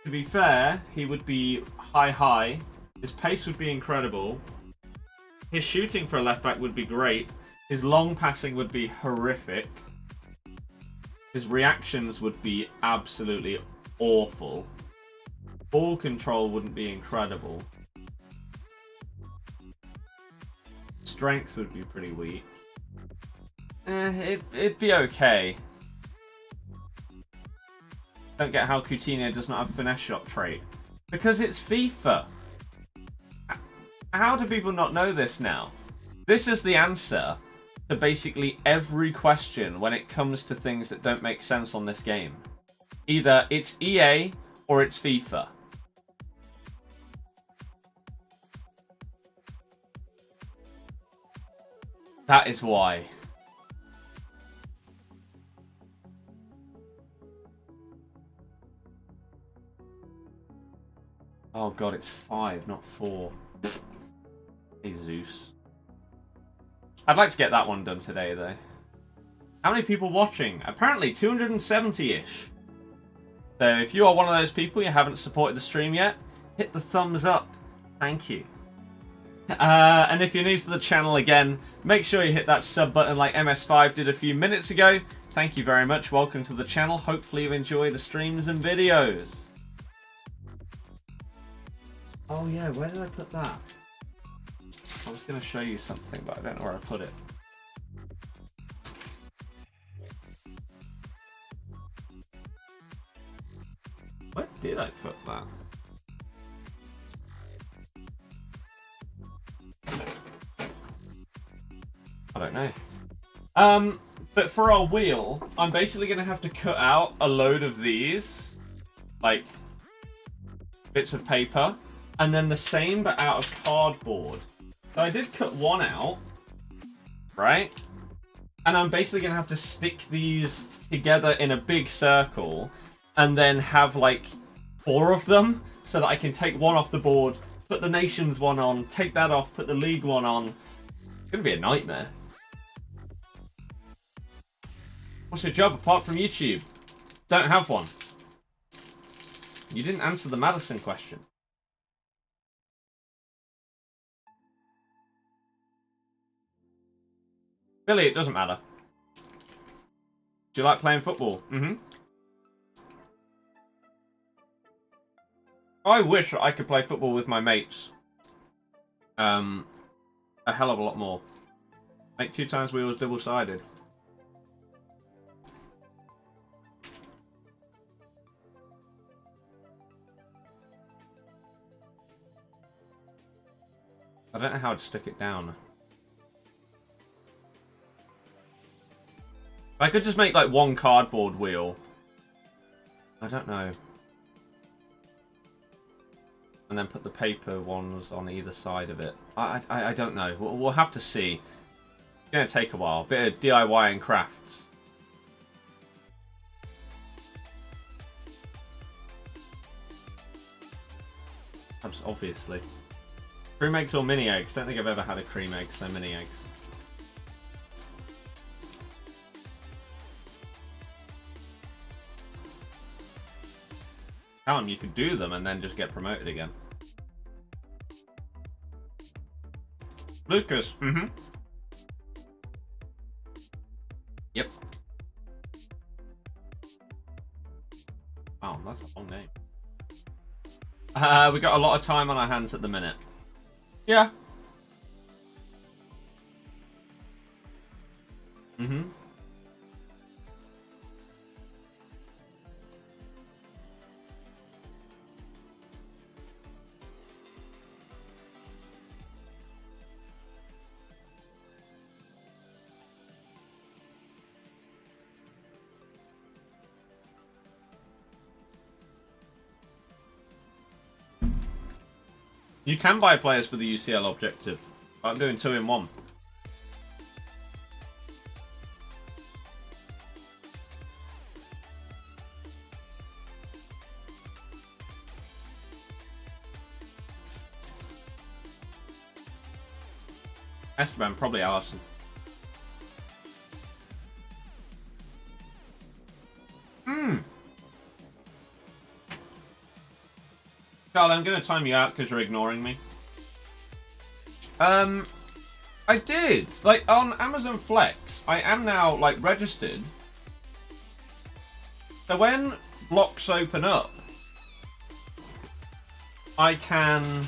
to be fair, he would be high. His pace would be incredible. His shooting for a left back would be great. His long passing would be horrific. His reactions would be absolutely awful. Ball control wouldn't be incredible. Strength would be pretty weak. It'd be okay. Don't get how Coutinho does not have finesse shot trait. Because it's FIFA. How do people not know this now? This is the answer to basically every question when it comes to things that don't make sense on this game. Either it's EA or it's FIFA. That is why. Oh god, it's 5, not 4. Jesus. I'd like to get that one done today, though. How many people watching? Apparently 270-ish. So if you are one of those people, you haven't supported the stream yet, hit the thumbs up. Thank you. And if you're new to the channel again, make sure you hit that sub button like MS5 did a few minutes ago. Thank you very much. Welcome to the channel. Hopefully you enjoy the streams and videos. Oh yeah, where did I put that? I was going to show you something, but I don't know where I put it. Where did I put that? I don't know. But for our wheel, I'm basically going to have to cut out a load of these, like, bits of paper, and then the same but out of cardboard. So I did cut one out, right? And I'm basically going to have to stick these together in a big circle, and then have, like, 4 of them, so that I can take one off the board, put the Nations one on, take that off, put the League one on. It's going to be a nightmare. What's your job apart from YouTube? Don't have one. You didn't answer the Madison question. Billy, it doesn't matter. Do you like playing football? Mm-hmm. I wish I could play football with my mates. A hell of a lot more. Make 2 times wheels double-sided. I don't know how to stick it down. I could just make like one cardboard wheel. I don't know. And then put the paper ones on either side of it. I don't know. We'll have to see. It's going to take a while. Bit of DIY and crafts. Obviously. Cream eggs or mini eggs? Don't think I've ever had a cream egg, so mini eggs. Tell them you could do them and then just get promoted again. Lucas, mm-hmm. Yep. Wow, that's a long name. We got a lot of time on our hands at the minute. Yeah. Mm-hmm. You can buy players for the UCL objective. I'm doing 2 in 1. Esteban, probably Arsenal. Carl, I'm going to time you out because you're ignoring me. I did. Like, on Amazon Flex, I am now, like, registered. So when blocks open up, I can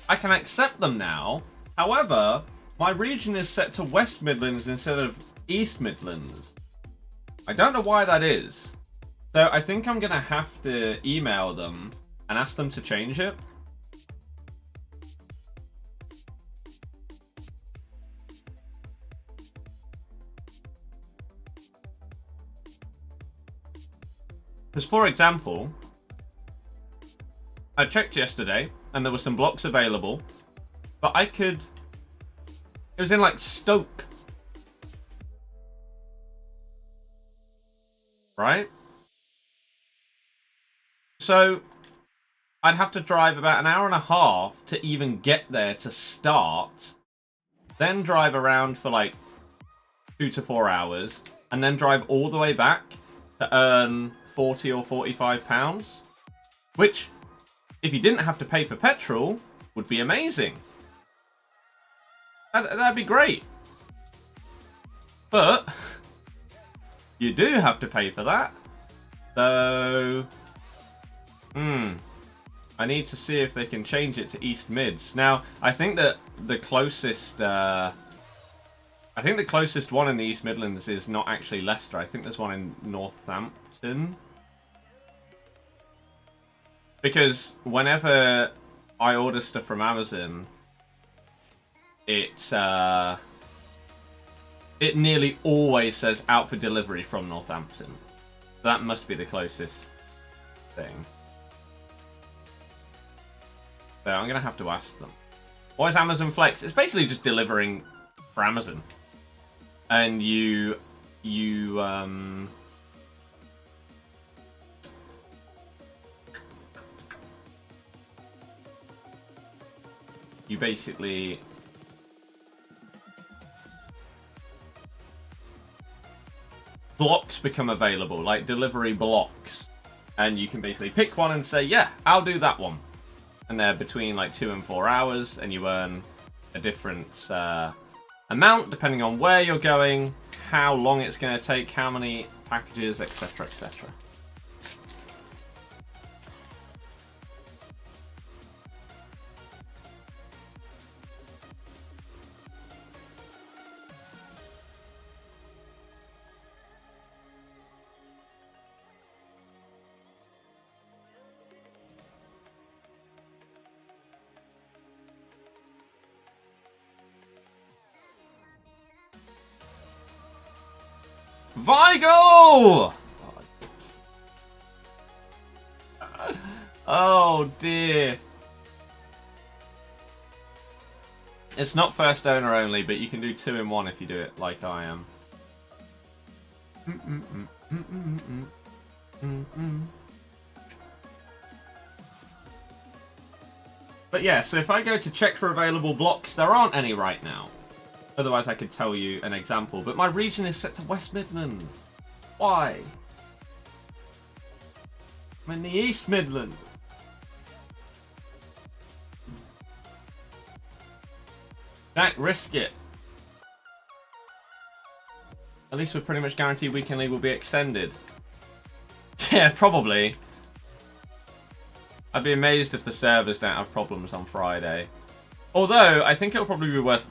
accept them now. However, my region is set to West Midlands instead of East Midlands. I don't know why that is. So I think I'm going to have to email them and ask them to change it. Because, for example, I checked yesterday and there were some blocks available, but I could... It was in, like, Stoke. Right? So, I'd have to drive about an hour and a half to even get there to start, then drive around for like 2 to 4 hours, and then drive all the way back to earn 40 or 45 pounds, which, if you didn't have to pay for petrol, would be amazing. That'd be great. But you do have to pay for that. So... I need to see if they can change it to East Mids. Now, I think that the closest... I think the closest one in the East Midlands is not actually Leicester. I think there's one in Northampton. Because whenever I order stuff from Amazon, it nearly always says out for delivery from Northampton. That must be the closest thing. So I'm going to have to ask them. What is Amazon Flex? It's basically just delivering for Amazon. And you basically blocks become available, like delivery blocks. And you can basically pick one and say, yeah, I'll do that one. And they're between like 2 and 4 hours, and you earn a different amount depending on where you're going, how long it's going to take, how many packages, etc., etc. Vigo! Oh dear. It's not first owner only, but you can do 2 in 1 if you do it like I am. But yeah, so if I go to check for available blocks, there aren't any right now. Otherwise I could tell you an example, but my region is set to West Midlands. Why? I'm in the East Midlands. Jack, risk it. At least we're pretty much guaranteed Weekend League will be extended. Yeah, probably. I'd be amazed if the servers don't have problems on Friday. Although, I think it'll probably be worse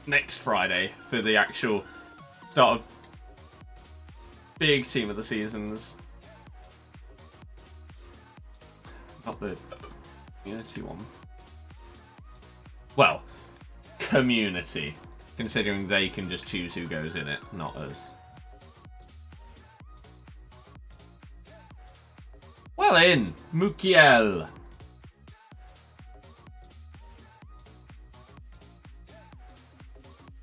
next Friday for the actual start of big team of the seasons. Not the community one. Well, community. Considering they can just choose who goes in it, not us. Well in, Mukiel.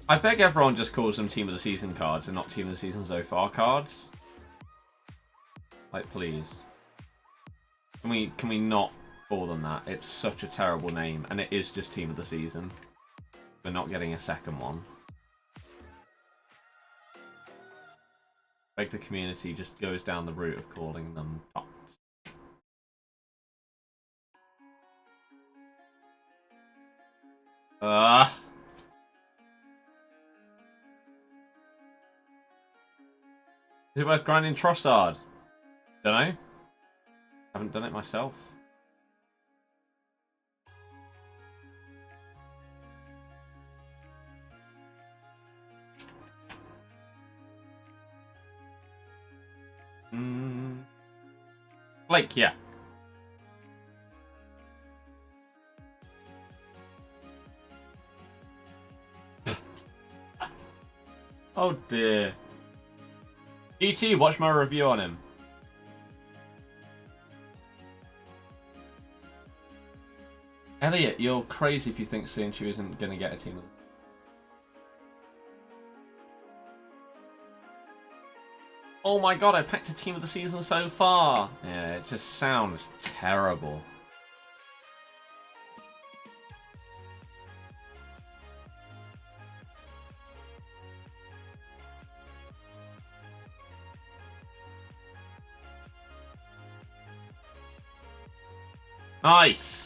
I beg everyone just calls them Team of the Season cards and not Team of the Season so far cards. Like, please. Can we not call them that? It's such a terrible name, and it is just Team of the Season. We're not getting a second one. Beg the community just goes down the route of calling them TOTS. Is it worth grinding Trossard? Dunno. Haven't done it myself. Blake, yeah. Oh dear. GT, watch my review on him. Elliot, you're crazy if you think Sinchu isn't going to get a team. Oh my god, I picked a team of the season so far. Yeah, it just sounds terrible. Nice.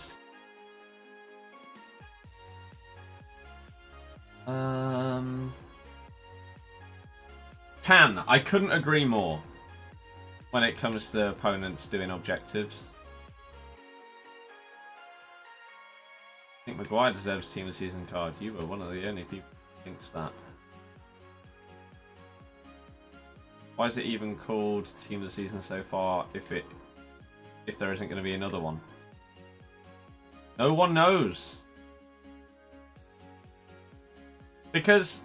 Tan, I couldn't agree more when it comes to opponents doing objectives. I think Maguire deserves Team of the Season card. You were one of the only people who thinks that. Why is it even called Team of the Season so far if there isn't going to be another one? No one knows. Because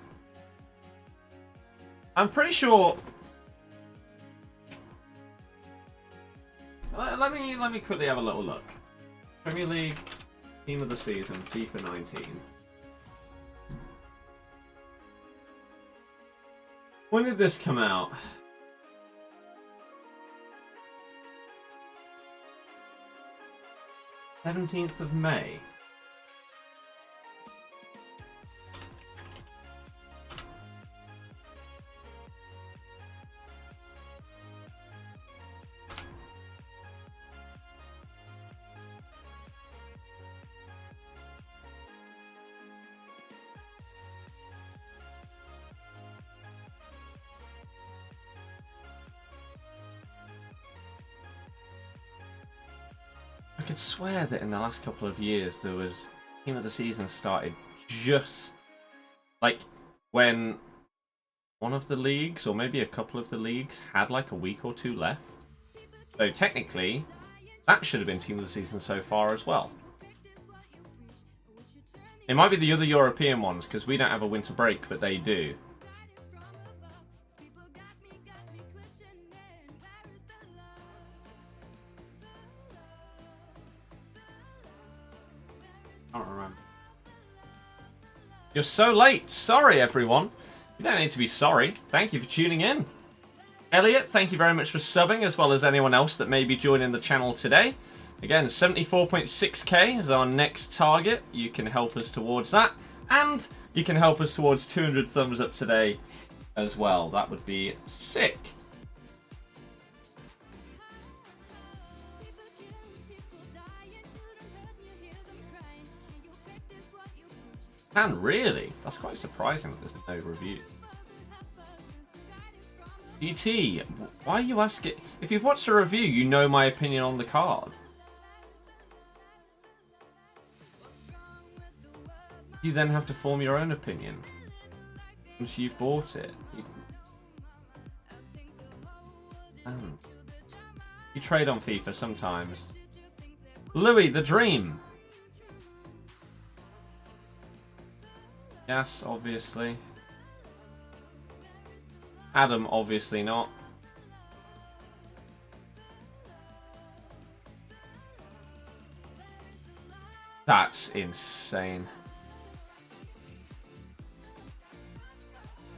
I'm pretty sure. Let me quickly have a little look. Premier League Team of the Season, FIFA 19. When did this come out? 17th of May. I could swear that in the last couple of years there was Team of the Season started just like when one of the leagues or maybe a couple of the leagues had like a week or two left. So technically that should have been Team of the Season so far as well. It might be the other European ones because we don't have a winter break, but they do. You're so late. Sorry, everyone. You don't need to be sorry. Thank you for tuning in. Elliot, thank you very much for subbing, as well as anyone else that may be joining the channel today. Again, 74.6k is our next target. You can help us towards that. And you can help us towards 200 thumbs up today as well. That would be sick. And really? That's quite surprising that there's no review. GT, why are you asking? If you've watched a review, you know my opinion on the card. You then have to form your own opinion once you've bought it. You trade on FIFA sometimes. Louis, the dream. Yes, obviously. Adam, obviously not. That's insane.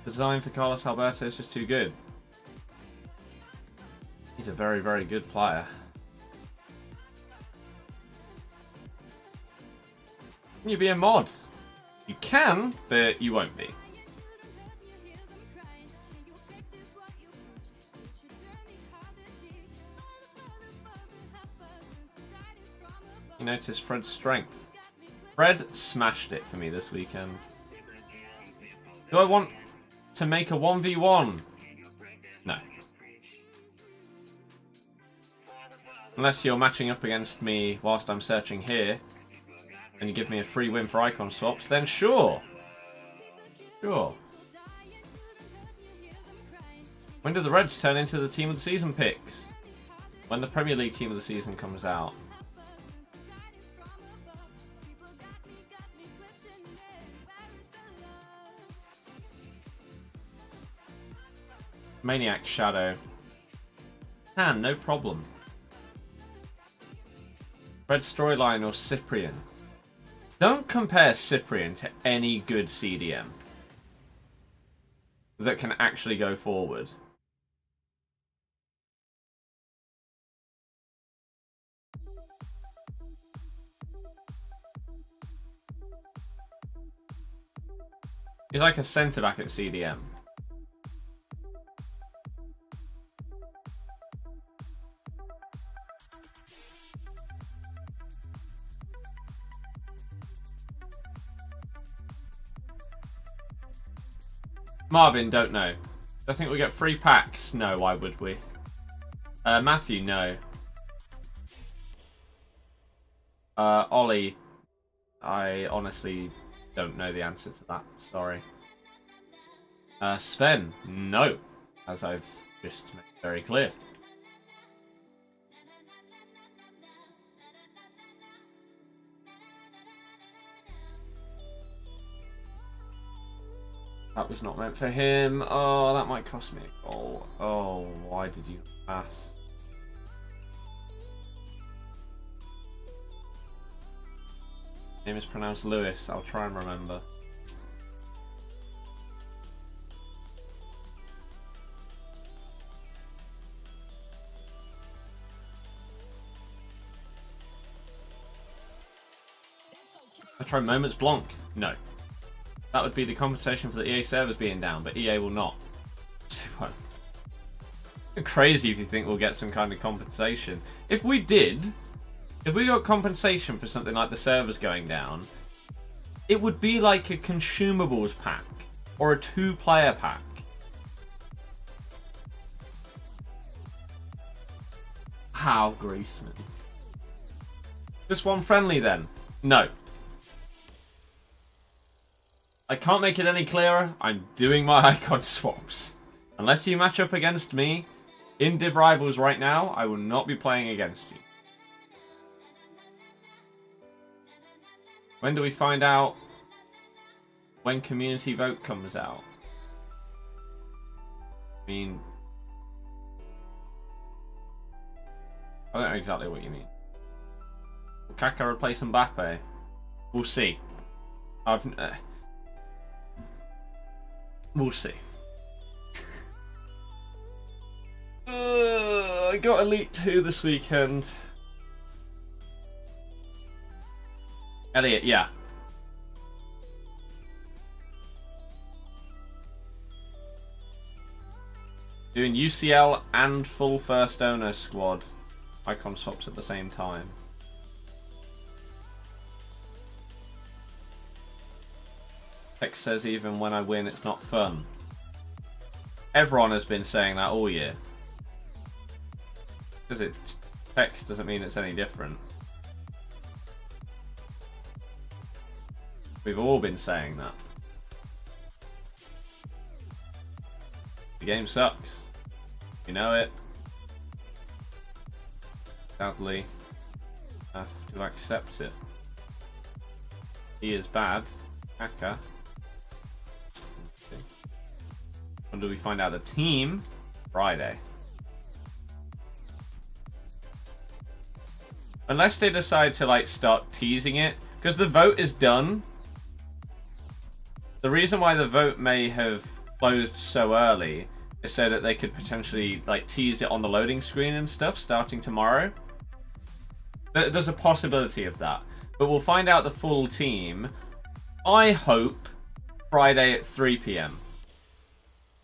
Design for Carlos Alberto is just too good. He's a very, very good player. Can you be a mod? You can, but you won't be. You notice Fred's strength. Fred smashed it for me this weekend. Do I want to make a 1v1? No. Unless you're matching up against me whilst I'm searching here, and you give me a free win for icon swaps, then sure. Sure. When do the Reds turn into the team of the season picks? When the Premier League team of the season comes out. Maniac Shadow. Can, no problem. Red Storyline or Cyprian? Don't compare Cyprian to any good CDM that can actually go forward. He's like a centre back at CDM. Marvin, don't know. I think we get free packs. No, why would we? Matthew, no. Ollie, I honestly don't know the answer to that. Sorry. Sven, no. As I've just made very clear. That was not meant for him. Oh, that might cost me a goal. Oh, why did you pass? Name is pronounced Lewis. I'll try and remember. I try Moments Blanc. No. That would be the compensation for the EA servers being down, but EA will not. Crazy if you think we'll get some kind of compensation. If we did, if we got compensation for something like the servers going down, it would be like a consumables pack or a 2-player pack. How Griezmann? Just one friendly then? No. I can't make it any clearer. I'm doing my icon swaps. Unless you match up against me in Div Rivals right now, I will not be playing against you. When do we find out when community vote comes out? I mean, I don't know exactly what you mean. Will Kaka replace Mbappe? We'll see. We'll see. I got Elite 2 this weekend. Elliot, yeah. Doing UCL and full first owner squad. Icon swaps at the same time. Tex says even when I win, it's not fun. Everyone has been saying that all year. Because it's text doesn't mean it's any different. We've all been saying that. The game sucks. You know it. Sadly, I have to accept it. He is bad. Hacker. When do we find out the team? Friday. Unless they decide to like start teasing it, because the vote is done. The reason why the vote may have closed so early is so that they could potentially like tease it on the loading screen and stuff starting tomorrow. There's a possibility of that, but we'll find out the full team. I hope Friday at 3 PM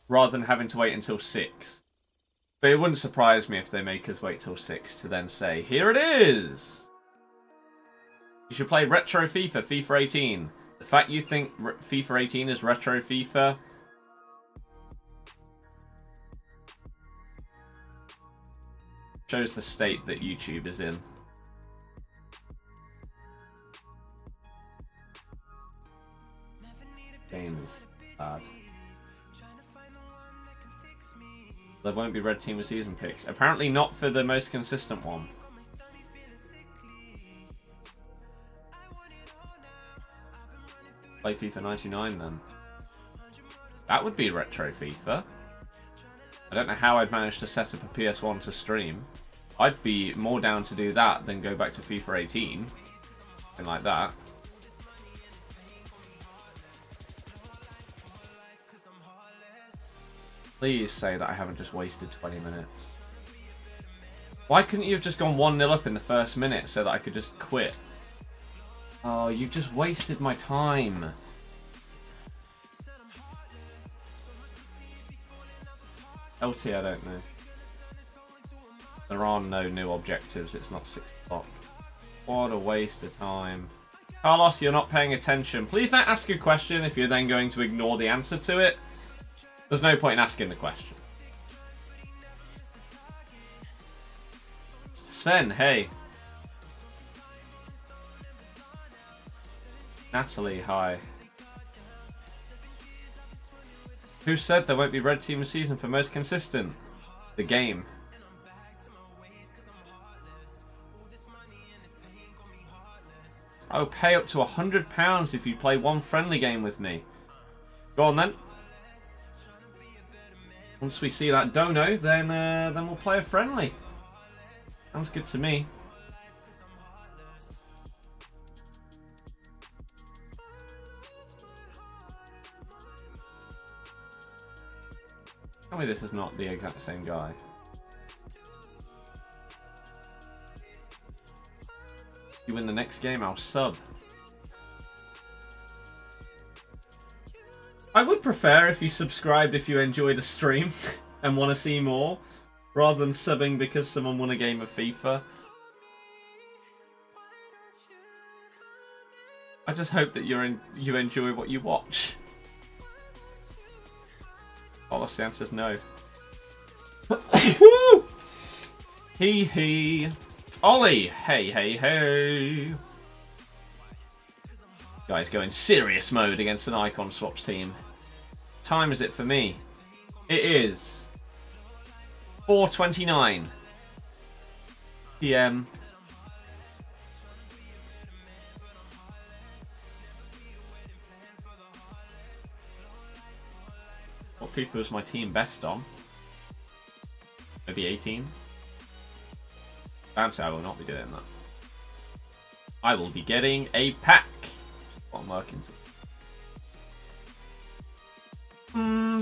rather than having to wait until 6. But it wouldn't surprise me if they make us wait till 6 to then say, here it is! You should play Retro FIFA, FIFA 18. The fact you think FIFA 18 is Retro FIFA shows the state that YouTube is in. Games bad. There won't be red team of season picks. Apparently not for the most consistent one. Play FIFA 99 then. That would be retro FIFA. I don't know how I'd manage to set up a PS1 to stream. I'd be more down to do that than go back to FIFA 18. Something like that. Please say that I haven't just wasted 20 minutes. Why couldn't you have just gone 1-0 up in the first minute so that I could just quit? Oh, you've just wasted my time. LT, I don't know. There are no new objectives. It's not 6 o'clock. What a waste of time. Carlos, you're not paying attention. Please don't ask a question if you're then going to ignore the answer to it. There's no point in asking the question. Sven, hey. Natalie, hi. Who said there won't be red team season for most consistent? The game. I will pay up to £100 if you play one friendly game with me. Go on then. Once we see that dono, then we'll play a friendly. Sounds good to me. Tell me this is not the exact same guy. You win the next game, I'll sub. I would prefer if you subscribed if you enjoyed a stream and want to see more, rather than subbing because someone won a game of FIFA. I just hope that you enjoy what you watch. Oh, the answer's no. Hee hee. Ollie, hey hey hey. Guys, go in serious mode against an icon swaps team. Time is it for me? It is 4:29 PM. What FIFA is my team best on? Maybe 18? Fancy I will not be doing that. I will be getting a pack. That's what I'm working to.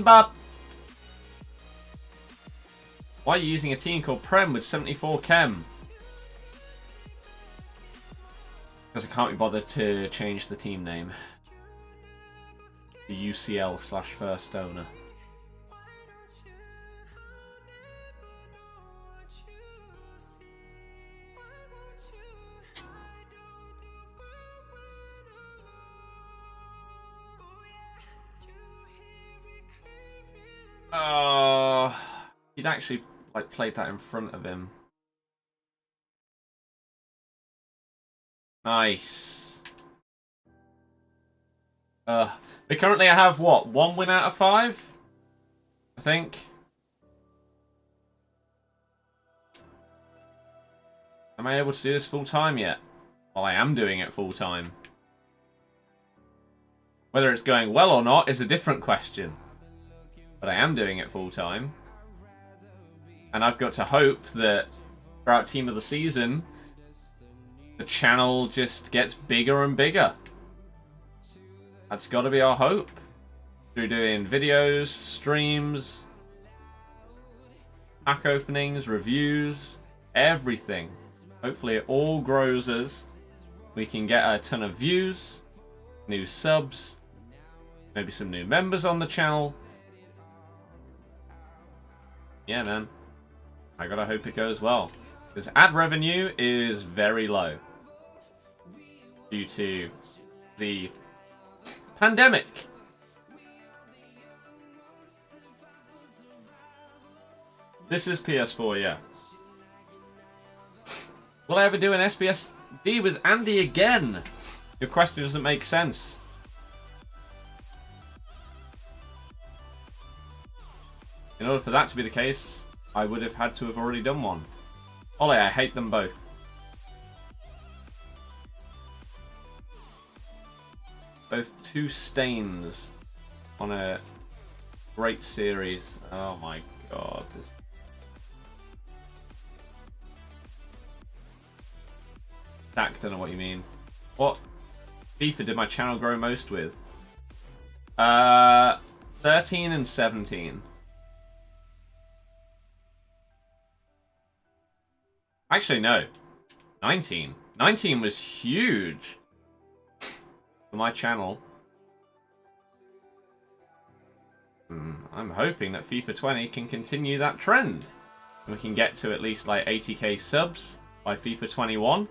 But why are you using a team called Prem with 74 chem? Because I can't be bothered to change the team name. The UCL/first owner. He'd actually like played that in front of him. Nice. But currently I have, what, 1 win out of 5? I think. Am I able to do this full time yet? Well, I am doing it full time. Whether it's going well or not is a different question. But I am doing it full time. And I've got to hope that throughout Team of the Season, the channel just gets bigger and bigger. That's got to be our hope. Through doing videos, streams, pack openings, reviews, everything. Hopefully it all grows us. We can get a ton of views, new subs, maybe some new members on the channel. Yeah, man. I gotta hope it goes well. Because ad revenue is very low. Due to the pandemic. This is PS4, yeah. Will I ever do an SBSD with Andy again? Your question doesn't make sense. In order for that to be the case, I would have had to have already done one. Ollie, I hate them both. Both two stains on a great series. Oh my god. Zach, don't know what you mean. What FIFA did my channel grow most with? 13 and 17. Actually, no. 19. 19 was huge for my channel. I'm hoping that FIFA 20 can continue that trend. And we can get to at least like 80k subs by FIFA 21.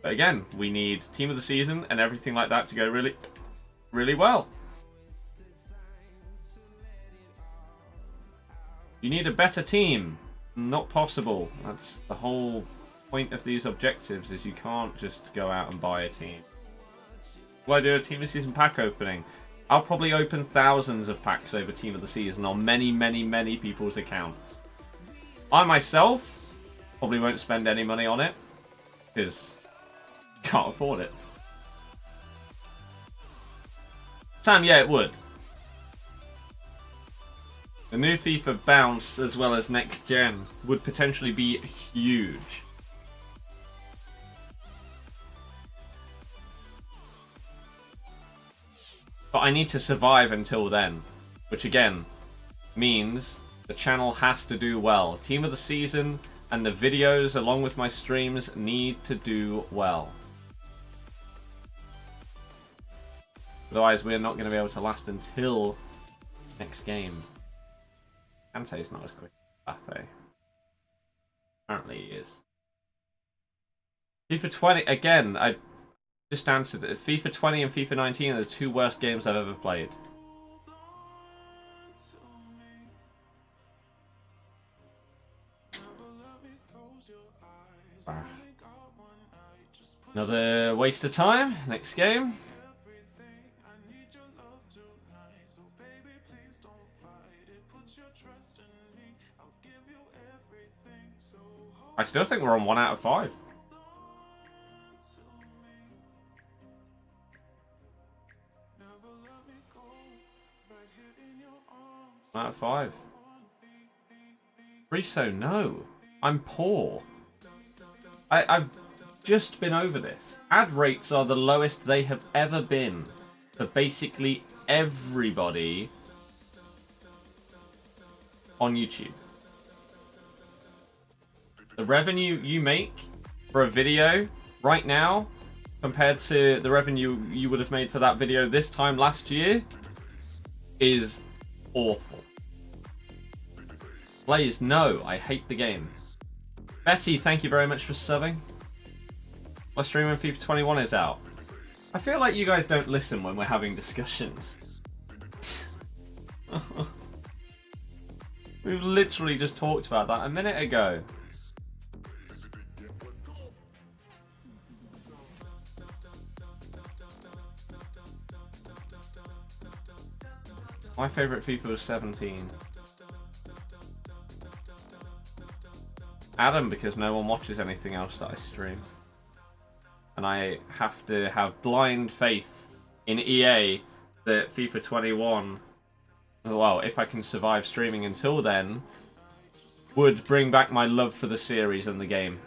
But again, we need Team of the Season and everything like that to go really, really well. You need a better team. Not possible. That's the whole point of these objectives, is you can't just go out and buy a team. Will I do a Team of the Season pack opening? I'll probably open thousands of packs over Team of the Season on many, many, many people's accounts. I myself probably won't spend any money on it, because can't afford it. Sam, yeah, it would. The new FIFA bounce, as well as next gen, would potentially be huge. But I need to survive until then, which again means the channel has to do well. Team of the Season and the videos along with my streams need to do well. Otherwise we're not going to be able to last until next game. Kante's not as quick as Mbappe. Apparently he is. FIFA 20, again, I just answered it. FIFA 20 and FIFA 19 are the two worst games I've ever played. Another waste of time. Next game. I still think we're on 1 out of 5. Out of 5. Riso, no. I'm poor. I've just been over this. Ad rates are the lowest they have ever been for basically everybody on YouTube. The revenue you make for a video right now compared to the revenue you would have made for that video this time last year is awful. Blaze, no, I hate the game. Betty, thank you very much for subbing. My stream when FIFA 21 is out. I feel like you guys don't listen when we're having discussions. We've literally just talked about that a minute ago. My favourite FIFA was 17. Adam, because no one watches anything else that I stream. And I have to have blind faith in EA that FIFA 21, well, if I can survive streaming until then, would bring back my love for the series and the game.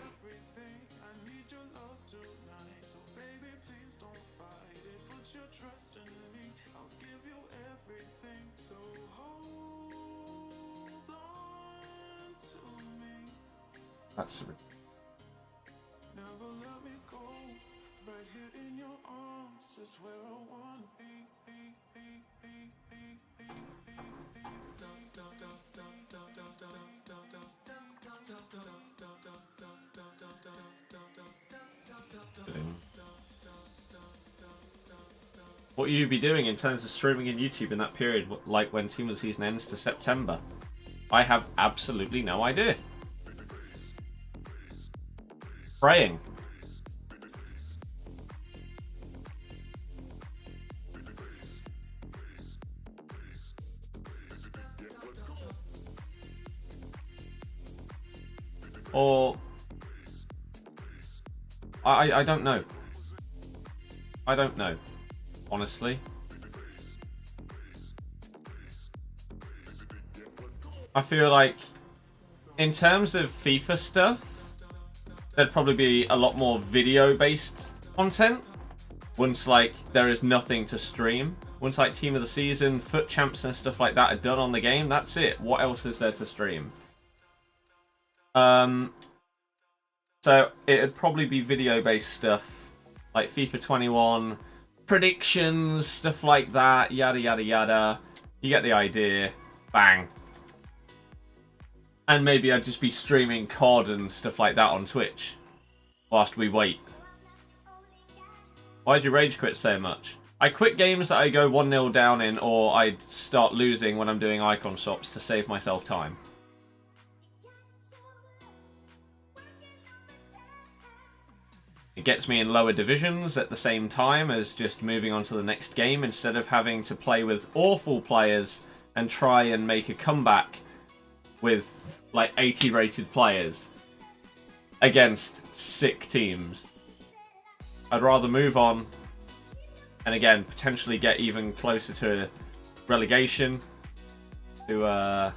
That's what will you be doing in terms of streaming in YouTube in that period, like when Team of the Season ends to September? I have absolutely no idea. Praying. Or I don't know. I don't know, honestly. I feel like in terms of FIFA stuff, there'd probably be a lot more video-based content once like there is nothing to stream. Once like Team of the Season, FUT Champs and stuff like that are done on the game, that's it. What else is there to stream? So it'd probably be video-based stuff like FIFA 21, predictions, stuff like that, yada yada yada. You get the idea. Bang. And maybe I'd just be streaming COD and stuff like that on Twitch whilst we wait. Why'd you rage quit so much? I quit games that I go 1-0 down in, or I start losing when I'm doing icon swaps to save myself time. It gets me in lower divisions at the same time as just moving on to the next game instead of having to play with awful players and try and make a comeback with like 80 rated players against sick teams. I'd rather move on and again potentially get even closer to relegation to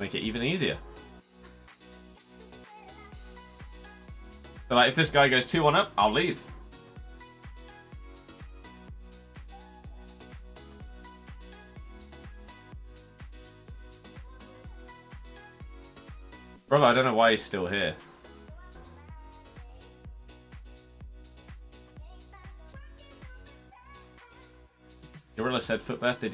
make it even easier. So like, if this guy goes 2-1 up, I'll leave. Brother, I don't know why he's still here. Gorilla said FUT Birthday,